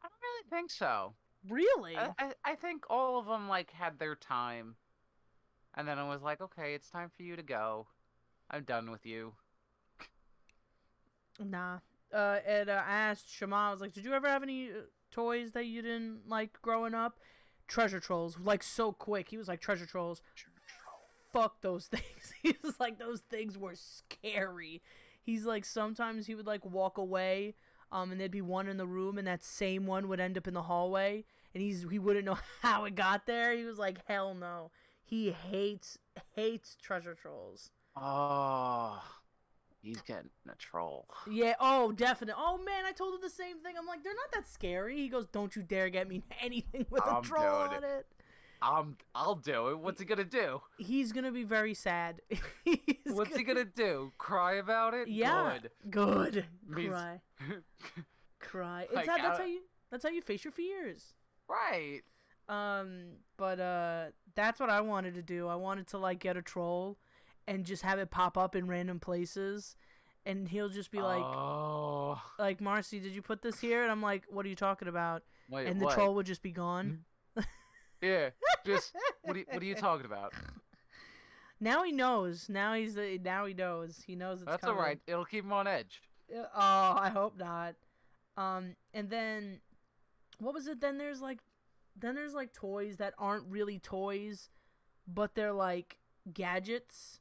don't really think so. Really? I think all of them like had their time, and then I was like, okay, it's time for you to go. I'm done with you. Nah. And I asked Shema, I was like, did you ever have any toys that you didn't like growing up? Treasure Trolls, like so quick. He was like, Treasure Trolls. Fuck those things. He was like, those things were scary. He's like, sometimes he would like walk away, and there'd be one in the room, and that same one would end up in the hallway, and he wouldn't know how it got there. He was like, hell no. He hates Treasure Trolls. Oh, he's getting a troll. Yeah, oh, definitely. Oh, man, I told him the same thing. I'm like, they're not that scary. He goes, don't you dare get me anything with a troll on it. I'll do it. What's he gonna do? He's gonna be very sad. What's he gonna do? Cry about it? Yeah. Good. Means... Cry. Cry. Like, That's how you face your fears. Right. But that's what I wanted to do. I wanted to like get a troll and just have it pop up in random places, and he'll just be like, oh. like, Marcy, did you put this here? And I'm like, what are you talking about? Wait, and the troll would just be gone. Yeah, just what are you talking about? Now he knows. Now he knows. He knows it's That's coming. all right. It'll keep him on edge. Oh, I hope not. And then what was it? Then there's like toys that aren't really toys, but they're like gadgets.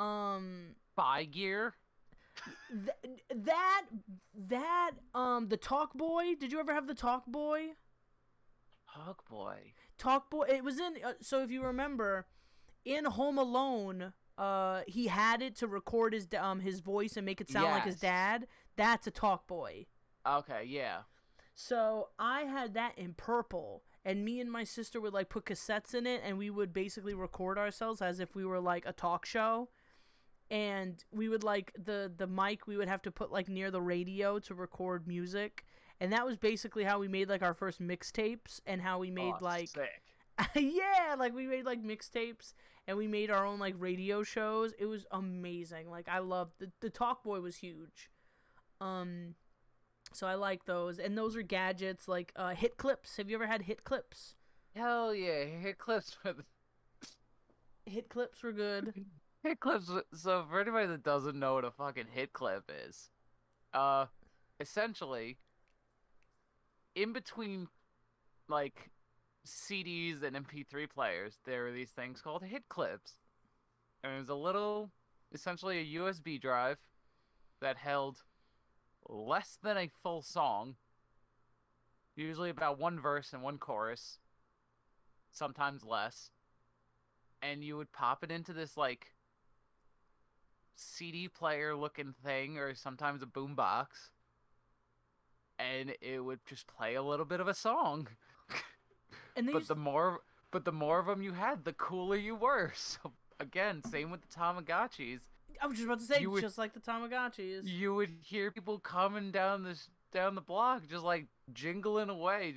Spy gear. The Talk Boy. Did you ever have the Talk Boy? Talk Boy. Talk Boy. It was in. So if you remember, in Home Alone, he had it to record his voice and make it sound like his dad. That's a Talk Boy. Okay, yeah. So I had that in purple, and me and my sister would like put cassettes in it, and we would basically record ourselves as if we were like a talk show. And we would like the mic we would have to put like near the radio to record music. And that was basically how we made like our first mixtapes, and how we made sick. yeah, like we made like mixtapes, and we made our own like radio shows. It was amazing. Like I loved the Talk Boy was huge. So I like those, and those are gadgets like hit clips. Have you ever had hit clips? Hell yeah, hit clips. Hit clips were good. Hit clips. So for anybody that doesn't know what a fucking hit clip is, essentially, in between, like, CDs and MP3 players, there are these things called hit clips. And it was essentially a USB drive that held less than a full song, usually about one verse and one chorus, sometimes less. And you would pop it into this, like, CD player looking thing, or sometimes a boombox. And it would just play a little bit of a song. And but the more of them you had, the cooler you were. So again, same with the Tamagotchis. I was just about to say, just like the Tamagotchis. You would hear people coming down the block, just like jingling away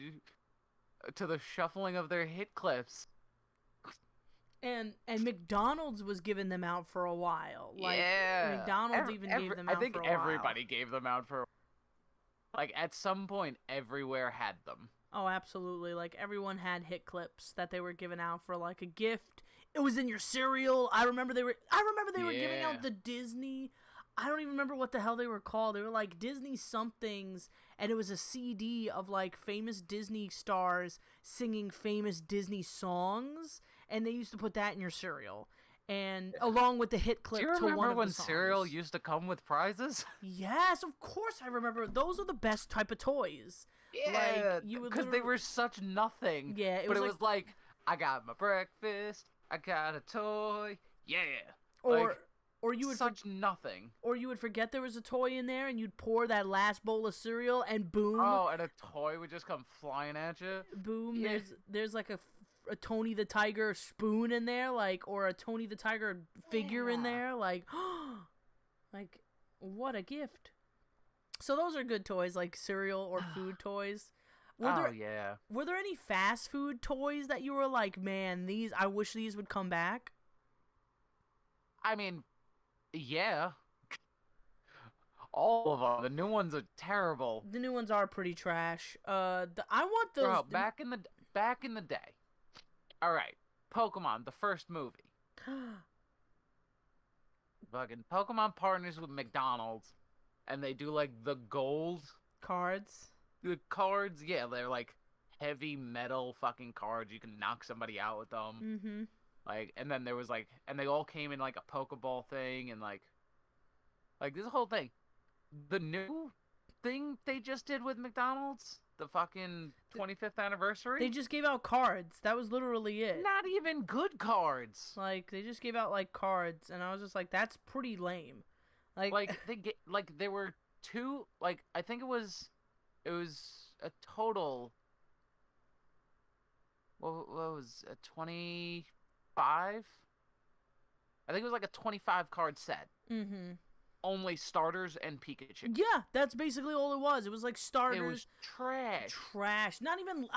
to the shuffling of their hit clips. And McDonald's was giving them out for a while. Like, yeah. McDonald's even gave them out for a while. I think everybody gave them out for a while. Like, at some point, everywhere had them. Oh, absolutely. Like, everyone had hit clips that they were giving out for, like, a gift. It was in your cereal. I remember they were giving out the Disney. I don't even remember what the hell they were called. They were, like, Disney somethings, and it was a CD of, like, famous Disney stars singing famous Disney songs, and they used to put that in your cereal. And along with the hit clip to one of the songs. Do you remember when cereal used to come with prizes? Yes, of course I remember. Those are the best type of toys. Yeah, because they were such nothing. Yeah, it was like, I got my breakfast, I got a toy, yeah. Or you would nothing. Or you would forget there was a toy in there, and you'd pour that last bowl of cereal, and boom. Oh, and a toy would just come flying at you. Boom. Yeah. There's like a Tony the Tiger spoon in there, like, or a Tony the Tiger figure in there, like, like, What a gift. So those are good toys, like cereal or food toys. Yeah. Were there any fast food toys that you were like, man, I wish these would come back? I mean, yeah. All of them. The new ones are terrible. The new ones are pretty trash. I want those. Bro, back in the day. All right, Pokemon, the first movie. Fucking Pokemon partners with McDonald's, and they do like the gold Cards. the cards. Yeah, they're like heavy metal fucking cards. You can knock somebody out with them. Mm-hmm. Like, and then there was like, and they all came in like a Pokeball thing, and like this whole thing. The new thing they just did with McDonald's, the fucking 25th anniversary. They just gave out cards. That was literally it. Not even good cards. Like, they just gave out like cards, and I was just like, that's pretty lame. Like they get like there were two, like I think it was a total. What was a 25? I think it was like a 25 card set. Mm-hmm. Only starters and Pikachu. Yeah, that's basically all it was. It was like starters. It was trash. Trash. Not even.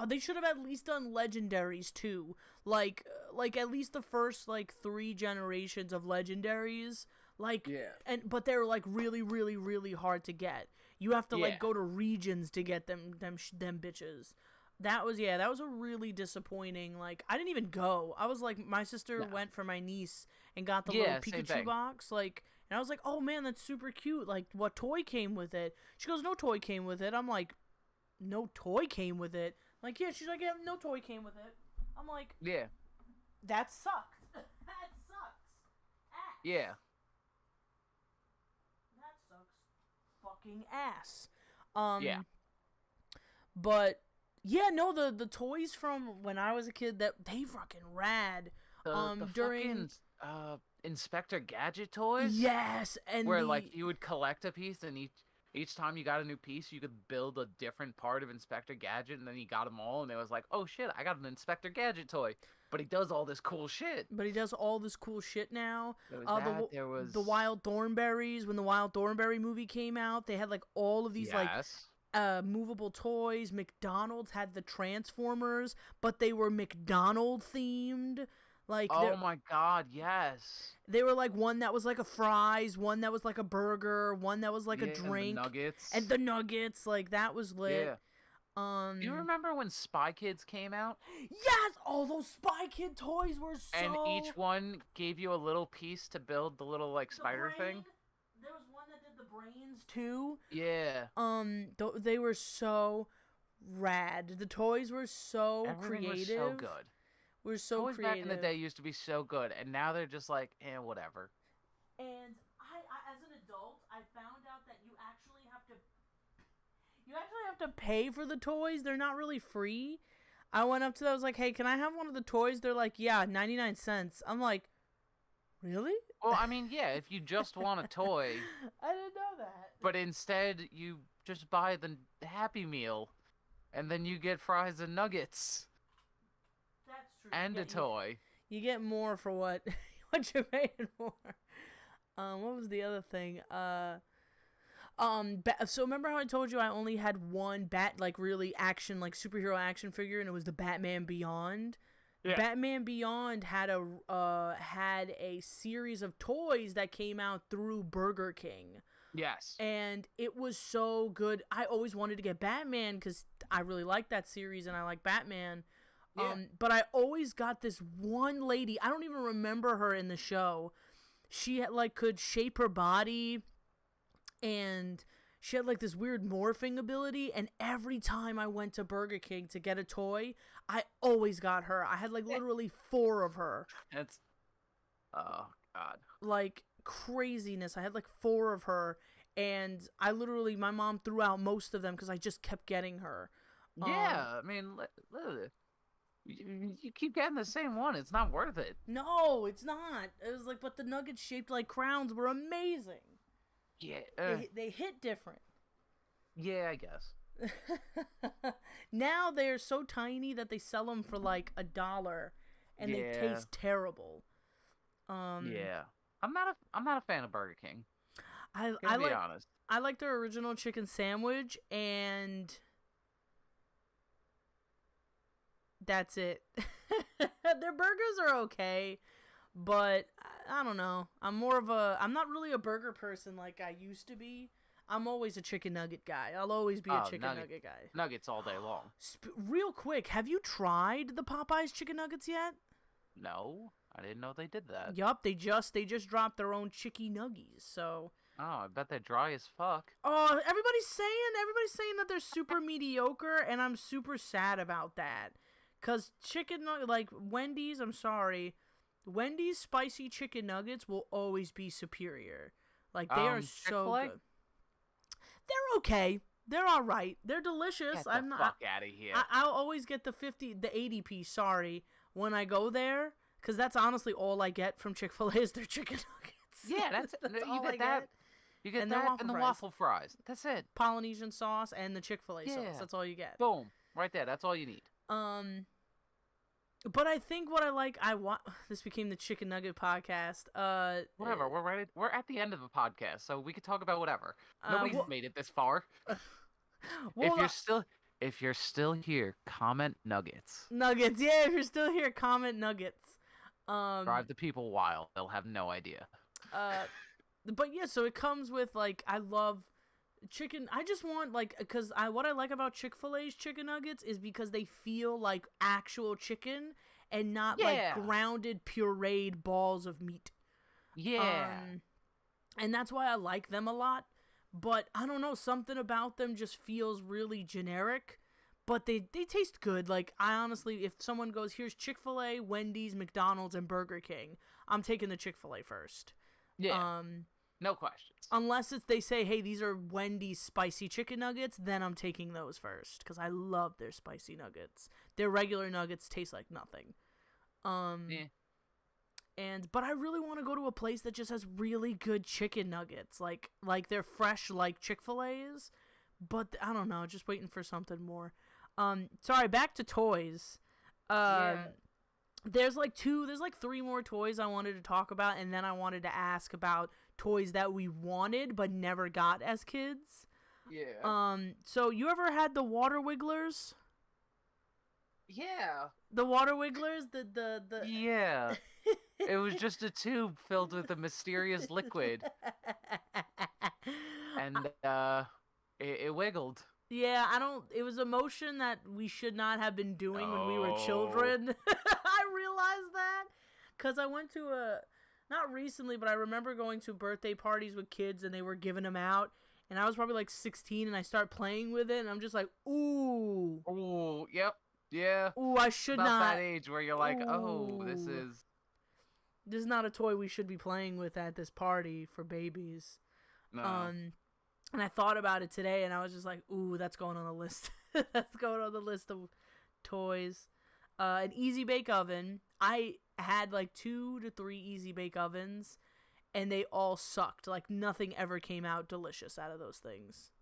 They should have at least done legendaries too. Like at least the first like 3 generations of legendaries. Like, yeah. But they're like really, really, really hard to get. You have to like go to regions to get them bitches. That was a really disappointing. Like, I didn't even go. I was like, my sister went for my niece and got the little Pikachu box. Like, and I was like, oh man, that's super cute. Like, what toy came with it? She goes, no toy came with it. I'm like, no toy came with it. Like, yeah. She's like, yeah, no toy came with it. I'm like, yeah, that sucks. That sucks. Ass. Yeah. That sucks. Fucking ass. Yeah. But yeah, no, the toys from when I was a kid, that they fucking rad. The during fucking Inspector Gadget toys. Yes, and where like you would collect a piece, and each time you got a new piece, you could build a different part of Inspector Gadget, and then you got them all, and it was like, oh shit, I got an Inspector Gadget toy, but he does all this cool shit. Now. There was the Wild Thornberries. When the Wild Thornberry movie came out, they had like all of these movable toys. McDonald's had the Transformers, but they were McDonald themed. Like, oh my god, yes. They were like one that was like a fries, one that was like a burger, one that was like a drink. And the nuggets, like that was lit. Yeah. Do you remember when Spy Kids came out? Yes! Oh, those Spy Kid toys were so... And each one gave you a little piece to build the little like spider thing. There was one that did the brains too. Yeah. They were so rad. The toys were so creative. Was so good. We're so toys creative. Back in the day used to be so good, and now they're just like, whatever. And I as an adult, I found out that you actually have to pay for the toys. They're not really free. I went up to them, I was like, hey, can I have one of the toys? They're like, yeah, 99 cents. I'm like, really? Well, I mean, yeah, if you just want a toy. I didn't know that. But instead, you just buy the Happy Meal, and then you get fries and nuggets. That's true. And a toy. You get more for what you're paying for. What was the other thing? So remember how I told you I only had one really action, like superhero action figure, and it was the Batman Beyond? Yeah. Batman Beyond had a series of toys that came out through Burger King. Yes. And it was so good. I always wanted to get Batman because I really like that series and I like Batman. Yeah. But I always got this one lady, I don't even remember her in the show. She had, could shape her body, and she had this weird morphing ability, and every time I went to Burger King to get a toy, I always got her. I had literally 4 of her. That's oh god. Craziness. I had 4 of her, and my mom threw out most of them because I just kept getting her. Yeah, I mean, you keep getting the same one. It's not worth it. No, it's not. It was but the nuggets shaped like crowns were amazing. Yeah. They hit different. Yeah, I guess. Now they're so tiny that they sell them for $1, and they taste terrible. Yeah. I'm not a fan of Burger King. Gonna be honest. I like their original chicken sandwich, and that's it. Their burgers are okay, but I don't know. I'm not really a burger person like I used to be. I'm always a chicken nugget guy. I'll always be a chicken nugget guy. Nuggets all day long. Real quick, have you tried the Popeyes chicken nuggets yet? No, I didn't know they did that. Yup, they just dropped their own chicky nuggies. So. Oh, I bet they're dry as fuck. Oh, everybody's saying that they're super mediocre, and I'm super sad about that. Cause like Wendy's, I'm sorry, Wendy's spicy chicken nuggets will always be superior. Like they are so good. They're okay. They're all right. They're delicious. Get the fuck out of here. I'll always get the 80 piece. Sorry, when I go there, because that's honestly all I get from Chick-fil-A is their chicken nuggets. Yeah, that's you get that. You get that and the waffle fries. That's it. Polynesian sauce and the Chick-fil-A sauce. That's all you get. Boom, right there. That's all you need. But I think what I like, this became the Chicken Nugget podcast. Whatever, we're ready. We're at the end of the podcast, so we could talk about whatever. Nobody's made it this far. If you're still here, comment nuggets. Nuggets, yeah. If you're still here, comment nuggets. Drive the people wild. They'll have no idea. But yeah, so it comes with like I love chicken. I just want because what I like about Chick-fil-A's chicken nuggets is because they feel like actual chicken and not like grounded pureed balls of meat. Yeah. And that's why I like them a lot. But I don't know, something about them just feels really generic. But they taste good. Like I honestly, if someone goes, here's Chick-fil-A, Wendy's, McDonald's, and Burger King, I'm taking the Chick-fil-A first. Yeah. No questions. Unless they say, hey, these are Wendy's spicy chicken nuggets, then I'm taking those first. Because I love their spicy nuggets. Their regular nuggets taste like nothing. But I really want to go to a place that just has really good chicken nuggets. Like they're fresh like Chick-fil-A's. But I don't know, just waiting for something more. Sorry, back to toys. There's like 3 more toys I wanted to talk about, and then I wanted to ask about toys that we wanted but never got as kids. Yeah. So you ever had the water wigglers? Yeah. The water wigglers? The Yeah. It was just a tube filled with a mysterious liquid. And it wiggled. Yeah, it was a motion that we should not have been doing when we were children. I realized that because I went to not recently, but I remember going to birthday parties with kids and they were giving them out. And I was probably like 16 and I start playing with it and I'm just like, ooh. Ooh, yep. Yeah. Ooh, I should about not. That age where you're like, oh, this is not a toy we should be playing with at this party for babies. No. And I thought about it today, and I was just like, ooh, that's going on the list. That's going on the list of toys. An Easy Bake Oven. I had like 2 to 3 Easy Bake Ovens, and they all sucked. Like, nothing ever came out delicious out of those things.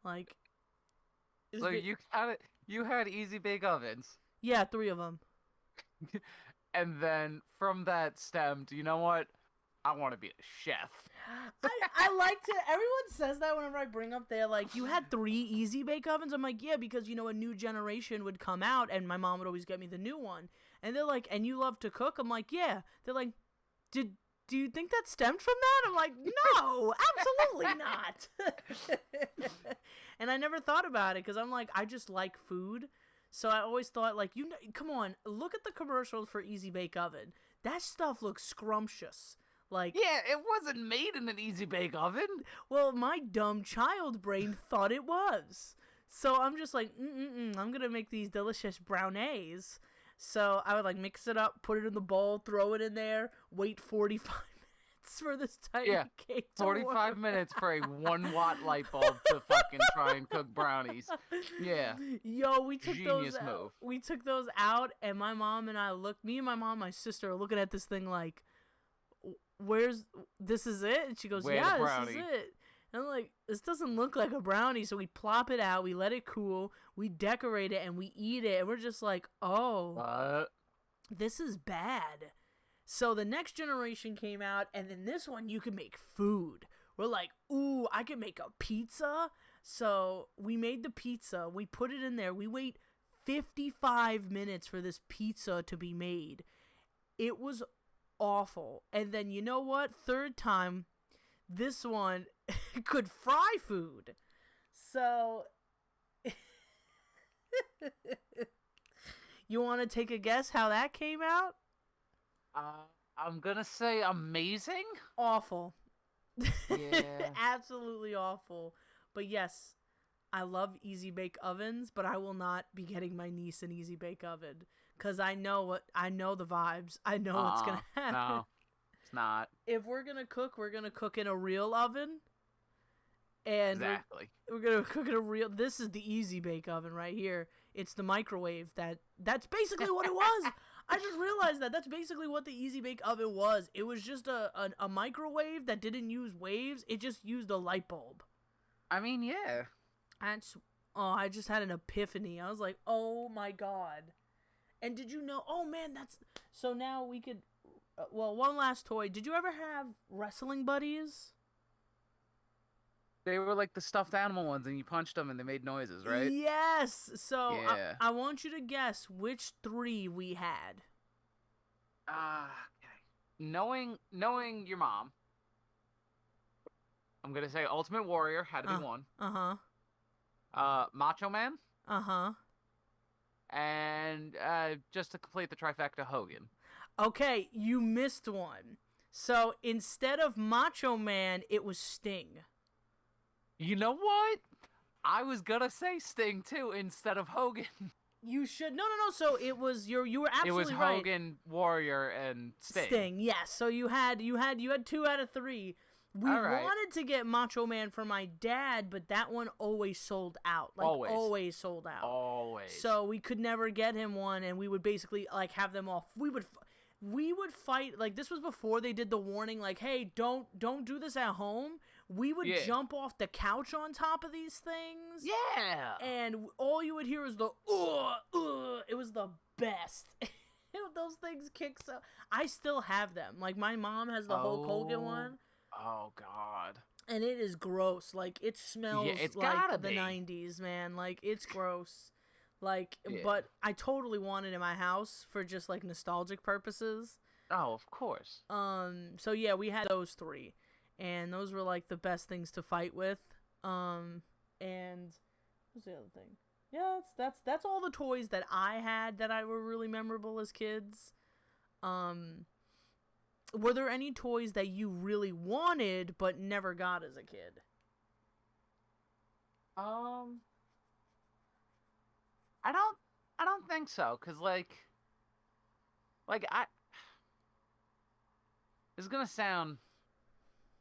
Like... So you had Easy Bake Ovens? Yeah, 3 of them. And then, from that stemmed, you know what? I want to be a chef. I like to. Everyone says that whenever I bring up, they're like, you had 3 Easy Bake Ovens? I'm like, yeah, because, a new generation would come out, and my mom would always get me the new one. And they're like, and you love to cook? I'm like, yeah. They're like, do you think that stemmed from that? I'm like, no, absolutely not. And I never thought about it, because I'm like, I just like food. So I always thought, like, come on, look at the commercials for Easy Bake Oven. That stuff looks scrumptious. Like, yeah, it wasn't made in an Easy Bake Oven. Well, my dumb child brain thought it was. So I'm just like, I'm going to make these delicious brownies. So I would, like, mix it up, put it in the bowl, throw it in there, wait 45 minutes for this tiny cake to 45 minutes for a 1-watt light bulb to fucking try and cook brownies. Yeah. Yo, we took Genius those move. out. We took those out, and my mom and I me and my mom and my sister are looking at this thing like, this is it? And she goes, yeah, this is it. And I'm like, this doesn't look like a brownie. So we plop it out, we let it cool, we decorate it, and we eat it. And we're just like, oh, this is bad. So the next generation came out, and then this one you could make food. We're like, ooh, I can make a pizza. So we made the pizza. We put it in there. We wait 55 minutes for this pizza to be made. It was awful. And then you know what? Third time, this one could fry food. So you want to take a guess how that came out? I'm gonna say amazing. Awful. Yeah. Absolutely awful. But yes, I love Easy Bake Ovens, but I will not be getting my niece an Easy Bake Oven because I know the vibes. I know what's gonna happen. No, it's not. If we're gonna cook in a real oven. And exactly. We're gonna cook in a real. This is the Easy Bake Oven right here. It's the microwave. That's basically what it was. I just realized that's basically what the Easy Bake Oven was. It was just a microwave that didn't use waves. It just used a light bulb. I mean, yeah. I just had an epiphany. I was like, oh my god. And did you know? Oh man, so now we could. One last toy. Did you ever have wrestling buddies? They were like the stuffed animal ones, and you punched them, and they made noises, right? Yes. So yeah. I want you to guess which 3 we had. Okay. Knowing your mom, I'm gonna say Ultimate Warrior had to be one. Macho Man. And just to complete the trifecta, Hogan. Okay, you missed one. So instead of Macho Man, it was Sting. You know what? I was gonna say Sting too instead of Hogan. You should no. So it was you were absolutely right. It was Hogan, Warrior, and Sting. Sting, yes. So you had 2 out of 3. We wanted to get Macho Man for my dad, but that one always sold out. Like always sold out. Always. So we could never get him one, and we would basically like have them all. We would fight. Like this was before they did the warning. Like, hey, don't do this at home. We would jump off the couch on top of these things. Yeah. And all you would hear is the It was the best. Those things kick so. I still have them. Like my mom has the Hulk Hogan one. Oh God. And it is gross. Like it smells like the 90s, man. Like it's gross. Like, but I totally want it in my house for just like nostalgic purposes. Oh, of course. So yeah, we had those 3. And those were like the best things to fight with. And what's the other thing? Yeah, that's all the toys that I had that I were really memorable as kids. Were there any toys that you really wanted but never got as a kid? I don't think so, cause like it's gonna sound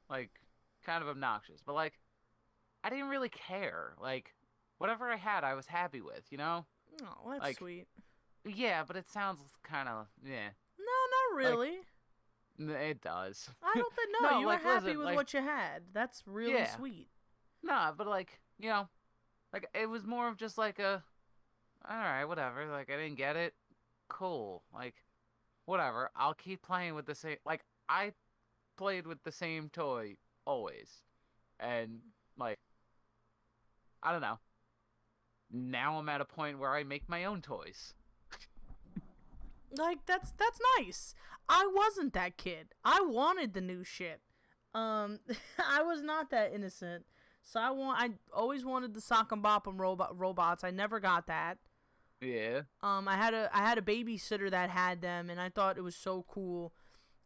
like kind of obnoxious, but like I didn't really care. Like whatever I had, I was happy with, you know? Oh, that's like, sweet. Yeah, but it sounds kind of No, not really. Like, it does. I don't think no. You were happy with what you had. That's really sweet. Nah, but like like it was more of just like a, all right, whatever. Like I didn't get it. Cool. Like whatever. I'll keep playing with the same. Like I played with the same toy always, and like I don't know. Now I'm at a point where I make my own toys. Like that's nice. I wasn't that kid. I wanted the new shit. I was not that innocent. So I always wanted the sock and bop 'em robots. I never got that. Yeah. I had a babysitter that had them, and I thought it was so cool.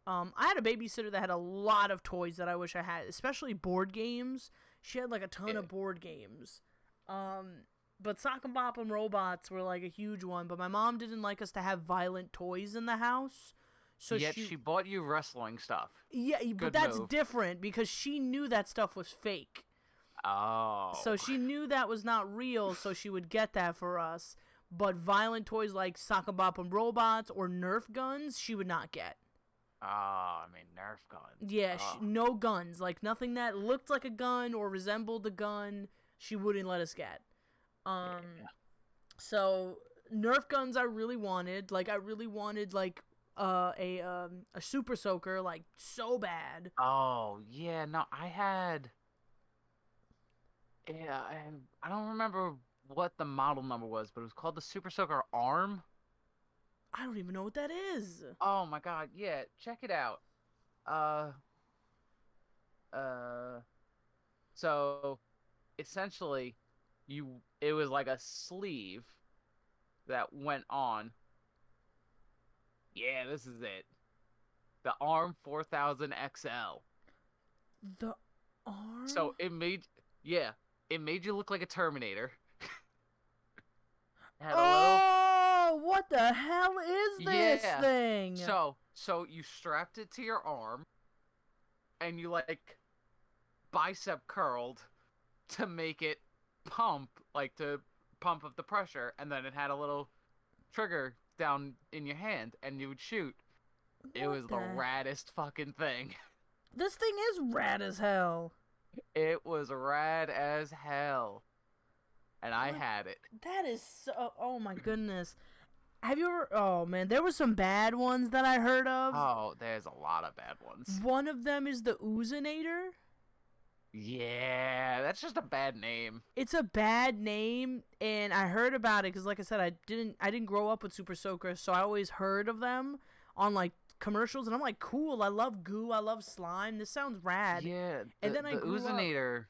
I had a babysitter that had a lot of toys that I wish I had, especially board games. She had like a ton of board games. But sock and bop 'em robots were like a huge one. But my mom didn't like us to have violent toys in the house. So yet she bought you wrestling stuff. Yeah, but that's different because she knew that stuff was fake. Oh. So she knew that was not real, so she would get that for us. But violent toys like sock and bop 'em robots or Nerf guns, she would not get. Oh, I mean Nerf guns. Yeah, no guns. Like nothing that looked like a gun or resembled a gun, she wouldn't let us get. So Nerf guns I really wanted. Like I really wanted like a super soaker like so bad. Oh yeah, no, I had. Yeah, I don't remember what the model number was, but it was called the Super Soaker Arm. I don't even know what that is. Oh my God, yeah, check it out. Uh, uh, so essentially, it was like a sleeve that went on. Yeah, this is it. The Arm 4000 XL. The arm? So yeah, it made you look like a Terminator. Had a little, Oh, what the hell is this yeah. thing? So you strapped it to your arm, and you like bicep curled to make it pump, like to pump up the pressure, and then it had a little trigger down in your hand, and you would shoot. It was the raddest fucking thing. This thing is rad as hell. It was rad as hell. And I had it. That is so... Oh, my goodness. Have you ever... Oh, man. There were some bad ones that I heard of. Oh, there's a lot of bad ones. One of them is the Oozinator. Yeah, that's just a bad name. It's a bad name, and I heard about it because, like I said, I didn't grow up with Super Soakers, so I always heard of them on, like, commercials, and I'm like, cool, I love goo, I love slime, this sounds rad. Yeah, and then I grew Oozinator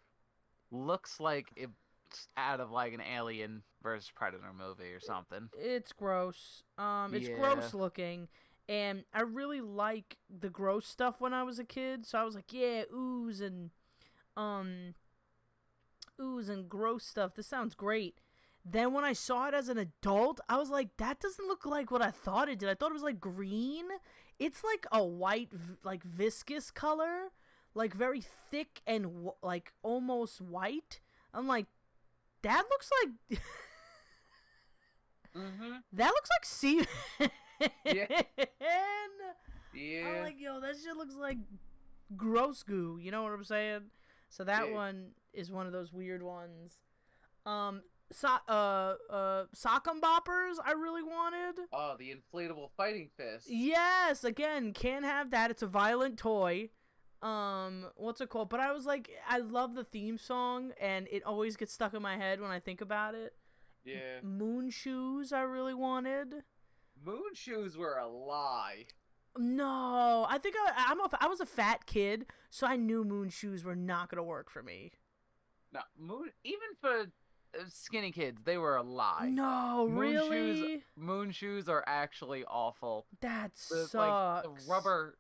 looks like it's out of like an Alien versus Predator movie or something. It's gross. It's gross looking, and I really like the gross stuff when I was a kid, so I was like, yeah, ooze and gross stuff, this sounds great. Then when I saw it as an adult, I was like, that doesn't look like what I thought it did. I thought it was like green. It's like a white, like viscous color, like very thick and like almost white. I'm like, that looks like that looks like semen. Yeah. Yeah. I'm like, yo, that shit looks like gross goo. You know what I'm saying? So that one is one of those weird ones. Sock'em boppers I really wanted. Oh, the inflatable fighting fist. Yes, again, can't have that. It's a violent toy. What's it called? But I was like, I love the theme song, and it always gets stuck in my head when I think about it. Yeah. Moon shoes I really wanted. Moon shoes were a lie. No, I think I was a fat kid, so I knew moon shoes were not gonna work for me. No, even for skinny kids, they were a lie. No, really? Moon shoes are actually awful. That sucks. Like, the rubber,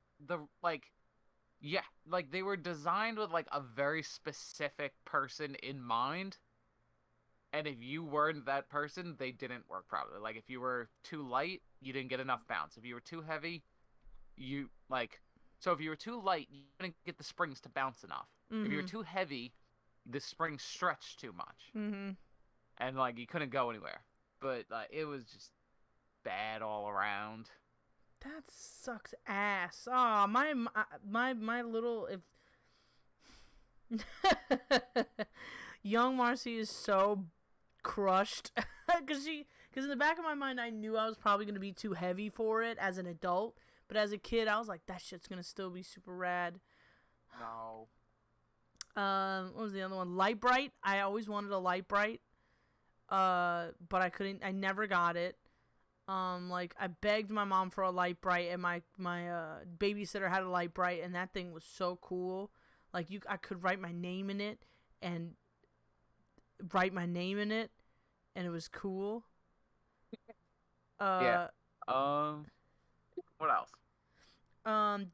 yeah, like they were designed with like a very specific person in mind. And if you weren't that person, they didn't work properly. Like if you were too light, you didn't get enough bounce. If you were too heavy, so if you were too light, you didn't get the springs to bounce enough. If you were too heavy, the springs stretched too much. And like you couldn't go anywhere. But it was just bad all around. That sucks ass. Oh, my little young Marcy is so crushed because in the back of my mind I knew I was probably gonna be too heavy for it as an adult, but as a kid I was like, that shit's gonna still be super rad. No. What was the other one? Light Bright. I always wanted a Light Bright, but I couldn't. I never got it. Like I begged my mom for a Light Bright, and my babysitter had a Light Bright, and that thing was so cool. Like I could write my name in it, and it was cool. Yeah. What else?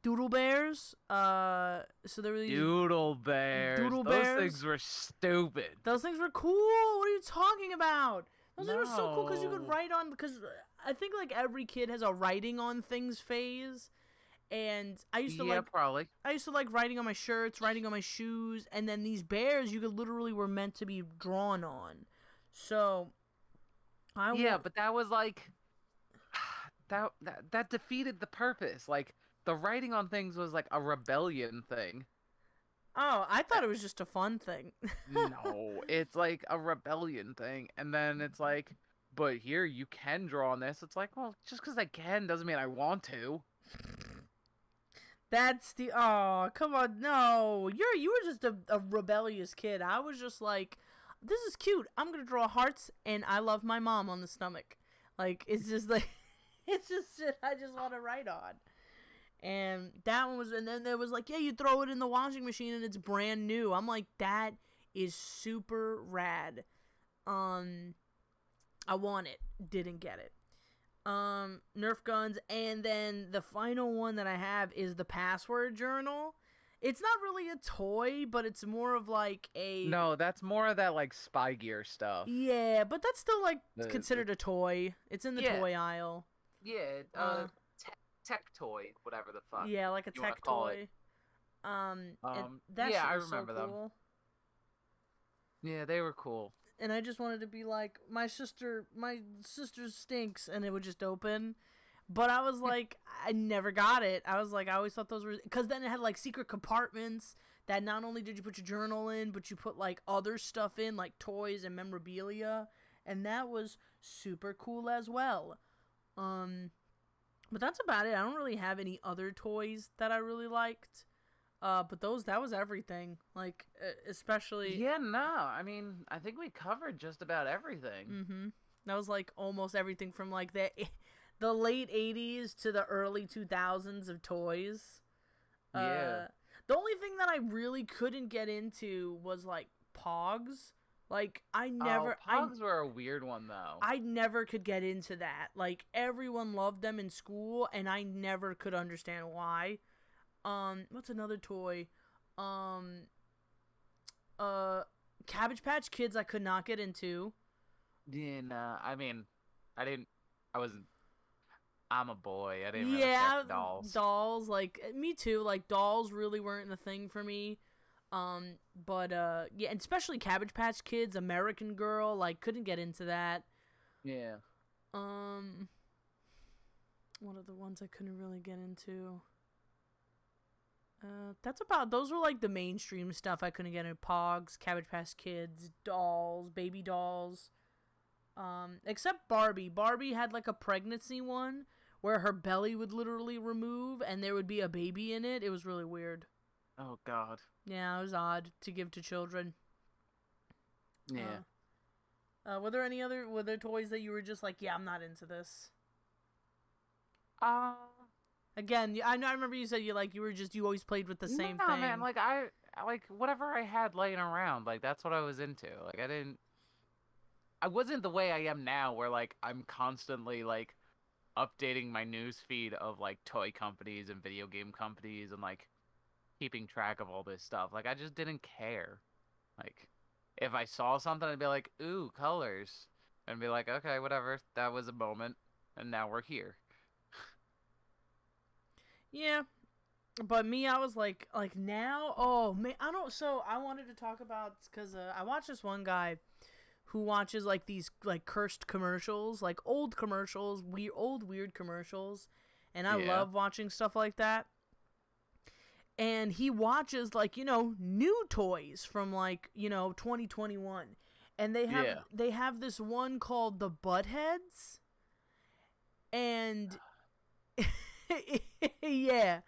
Doodle Bears. So there were these Doodle Bears. Those things were stupid. Those things were cool. What are you talking about? Those things were so cool because you could write on. Because I think like every kid has a writing on things phase, and I used to probably. I used to like writing on my shirts, writing on my shoes, and then these bears you could literally were meant to be drawn on. So, but that was like that defeated the purpose. Like the writing on things was like a rebellion thing. Oh, I thought it was just a fun thing. No, it's like a rebellion thing, and then it's like but here you can draw on this. It's like, well, just because I can doesn't mean I want to. That's the come on, no, you were just a rebellious kid. I was just like, this is cute. I'm gonna draw hearts, and I love my mom on the stomach. Like it's just like, it's just shit I just want to write on. And that one was, and then there was like, yeah, you throw it in the washing machine and it's brand new. I'm like, that is super rad. I want it, didn't get it. Nerf guns, and then the final one that I have is the password journal. It's not really a toy, but it's more of like a... No, that's more of that like spy gear stuff. Yeah, but that's still like considered a toy. It's in the toy aisle. Yeah, tech toy, whatever the fuck. Yeah, like a tech toy. That yeah, I was remember so cool. them. Yeah, they were cool. And I just wanted to be like, my sister stinks, and it would just open. But I was like, I never got it. I was like, I always thought those were, because then it had like secret compartments that not only did you put your journal in, but you put like other stuff in, like toys and memorabilia, and that was super cool as well. But that's about it. I don't really have any other toys that I really liked. But that was everything. Like, especially... Yeah, no. I mean, I think we covered just about everything. Mm-hmm. That was, like, almost everything from, like, the late 80s to the early 2000s of toys. Yeah. The only thing that I really couldn't get into was, like, Pogs. Like, Pogs were a weird one, though. I never could get into that. Like, everyone loved them in school, and I never could understand why. What's another toy? Cabbage Patch Kids I could not get into. Yeah, nah, I mean, I'm a boy. I didn't really care for dolls. Dolls, like, me too. Like, dolls really weren't the thing for me. But, yeah, and especially Cabbage Patch Kids, American Girl, like, couldn't get into that. Yeah. What are the ones I couldn't really get into? Those were like the mainstream stuff I couldn't get into. Pogs, Cabbage Patch Kids, dolls, baby dolls. Except Barbie. Barbie had like a pregnancy one where her belly would literally remove and there would be a baby in it. It was really weird. Oh, God. Yeah, it was odd to give to children. Yeah. Were there toys that you were just like, yeah, I'm not into this? Again, I remember you said you always played with the same thing. No, man, like I whatever I had laying around, like that's what I was into. Like I wasn't the way I am now where like I'm constantly like updating my news feed of like toy companies and video game companies and like keeping track of all this stuff. Like I just didn't care. Like if I saw something I'd be like, "Ooh, colors." And be like, "Okay, whatever. That was a moment and now we're here." Yeah, but me, I was like now, oh man, I wanted to talk about, because I watched this one guy who watches like these like cursed commercials, like old commercials, weird commercials, and I love watching stuff like that. And he watches like, new toys from like, 2021, and they have this one called the Buttheads, and yeah,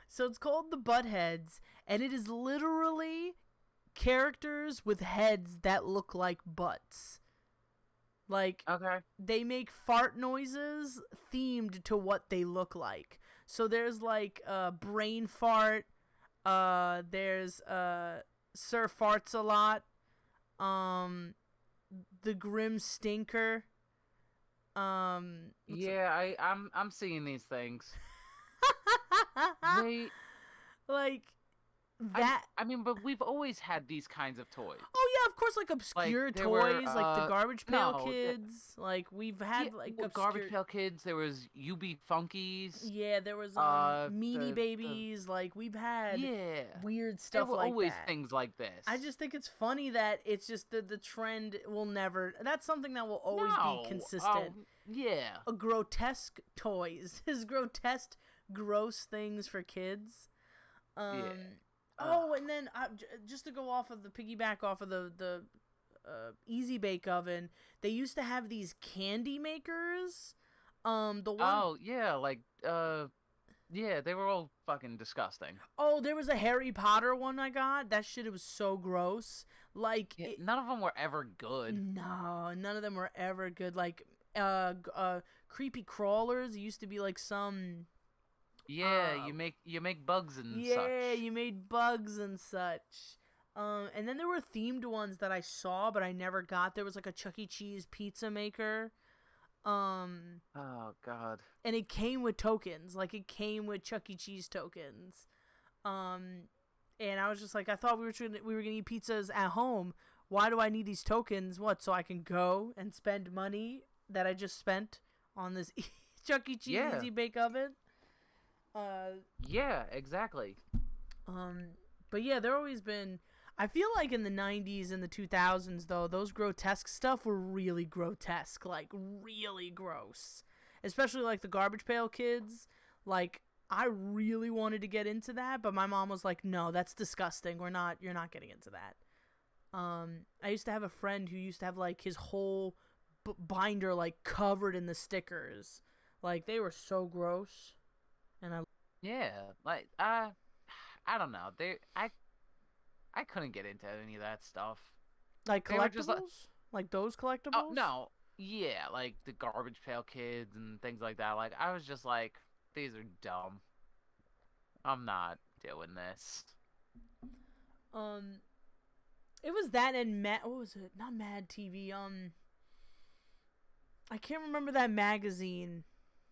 so it's called the Buttheads, and it is literally characters with heads that look like butts. Like, okay, they make fart noises themed to what they look like. So there's like Brain Fart, there's Sir Farts a Lot, the Grim Stinker. I'm seeing these things. They like that. I mean, but we've always had these kinds of toys. Oh yeah, of course, like obscure toys, like the Garbage Pail Kids. Like we've had obscure... Garbage Pail Kids. There was UB Funkies. Yeah, there was Meanie Babies. Like we've had weird stuff like that. There were always things like this. I just think it's funny that it's just the trend will never. That's something that will always be consistent. Yeah. Grotesque toys. His grotesque, gross things for kids. Oh, and then just to go off of the piggyback off of the easy bake oven, they used to have these candy makers. The one. Oh yeah, like yeah, they were all fucking disgusting. Oh, there was a Harry Potter one I got. That shit, it was so gross. Like, Yeah, none of them were ever good. no, none of them were ever good. Like, creepy crawlers. It used to be like some. Yeah, you make bugs and Yeah, such. you made bugs and such. And then there were themed ones that I saw, but I never got. There was like a Chuck E. Cheese pizza maker. Oh God. And it came with tokens. Like, it came with Chuck E. Cheese tokens. And I was just like, I thought we were gonna eat pizzas at home. Why do I need these tokens? What, so I can go and spend money that I just spent on this Chuck E. Cheese Easy Bake Oven? Yeah, exactly. But yeah, there always been. I feel like in the 90s and the 2000s, though, those grotesque stuff were really grotesque, like really gross. Especially like the Garbage Pail Kids. Like, I really wanted to get into that, but my mom was like, "No, that's disgusting. You're not getting into that." I used to have a friend who used to have like his whole binder like covered in the stickers. Like, they were so gross. And yeah, like I don't know. I couldn't get into any of that stuff. like They were just collectibles, like those collectibles. oh no, yeah, like the Garbage Pail Kids and things like that. Like I was just like, these are dumb. I'm not doing this. It was that and what was it? Not Mad TV. I can't remember that magazine.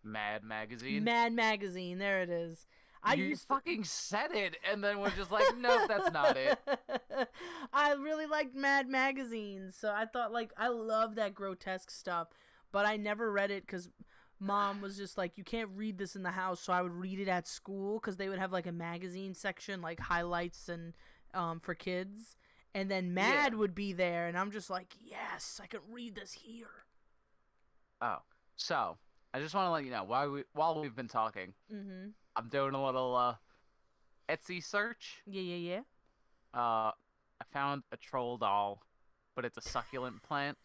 Mad Magazine. Mad Magazine. There it is. You fucking said it, and then we're just like, no, that's not it. I really liked Mad Magazine, so I thought, like, I love that grotesque stuff, but I never read it because Mom was just like, you can't read this in the house, so I would read it at school because they would have, like, a magazine section, like, highlights and for kids, and then Mad would be there, and I'm just like, yes, I can read this here. Oh, so, I just want to let you know, while we've been talking, I'm doing a little Etsy search. Yeah. I found a troll doll, but it's a succulent plant,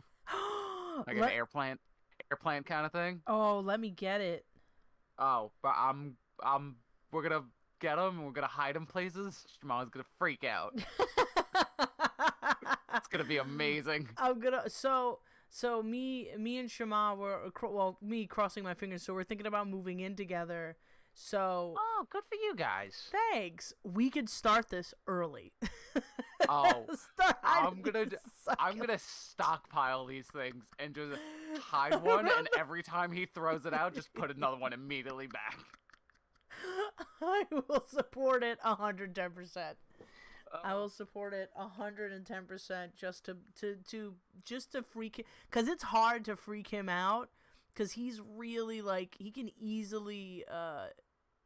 like an air plant kind of thing. Oh, let me get it. Oh, but we're gonna get them and we're gonna hide them places. Jamal's gonna freak out. It's gonna be amazing. So me and Shema me crossing my fingers. So we're thinking about moving in together. So oh, good for you guys. Thanks. We could start this early. Oh, I'm gonna stockpile these things and just hide one, and every time he throws it out, just put another one immediately back. I will support it 110%. I will support it 110% just to freak him, because it's hard to freak him out, because he's really like, he can easily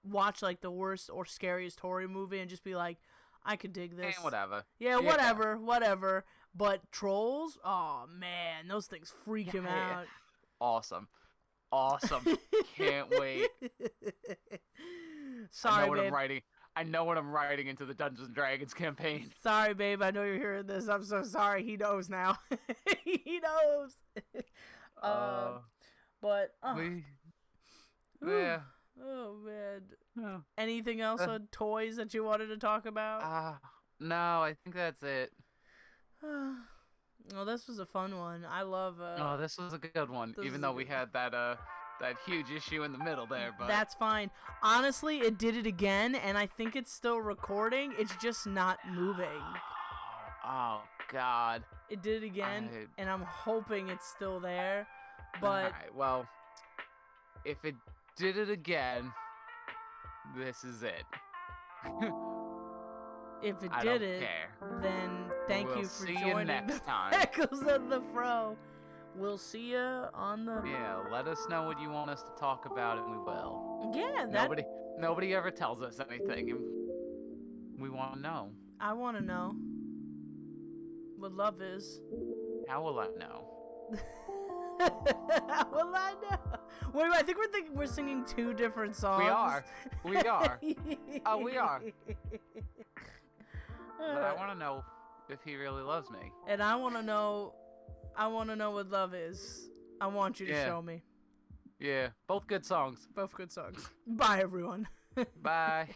watch like the worst or scariest horror movie and just be like, I could dig this. Whatever. Yeah, whatever. But trolls, oh man, those things freak him out. Awesome. Can't wait. Sorry, I know what I'm writing into the Dungeons and Dragons campaign. Sorry, babe. I know you're hearing this. I'm so sorry. He knows now. He knows. Yeah. Oh man. Oh. Anything else on toys that you wanted to talk about? No, I think that's it. Well, this was a fun one. I love. Oh, this was a good one. Even though we had that huge issue in the middle there, but that's fine. Honestly, it did it again, and I think it's still recording. It's just not moving. Oh God. It did it again, and I'm hoping it's still there. But alright, well, if it did it again, this is it. If it did it, then thank you for joining next time. Freckles and the Fro. We'll see you on the. Yeah, let us know what you want us to talk about, and we will. Yeah, nobody ever tells us anything, and we want to know. I want to know what love is. How will I know? How will I know? Wait, I think we're singing two different songs. We are. Oh, we are. But I want to know if he really loves me. And I want to know what love is. I want you to show me. Yeah, both good songs. Both good songs. Bye, everyone. Bye.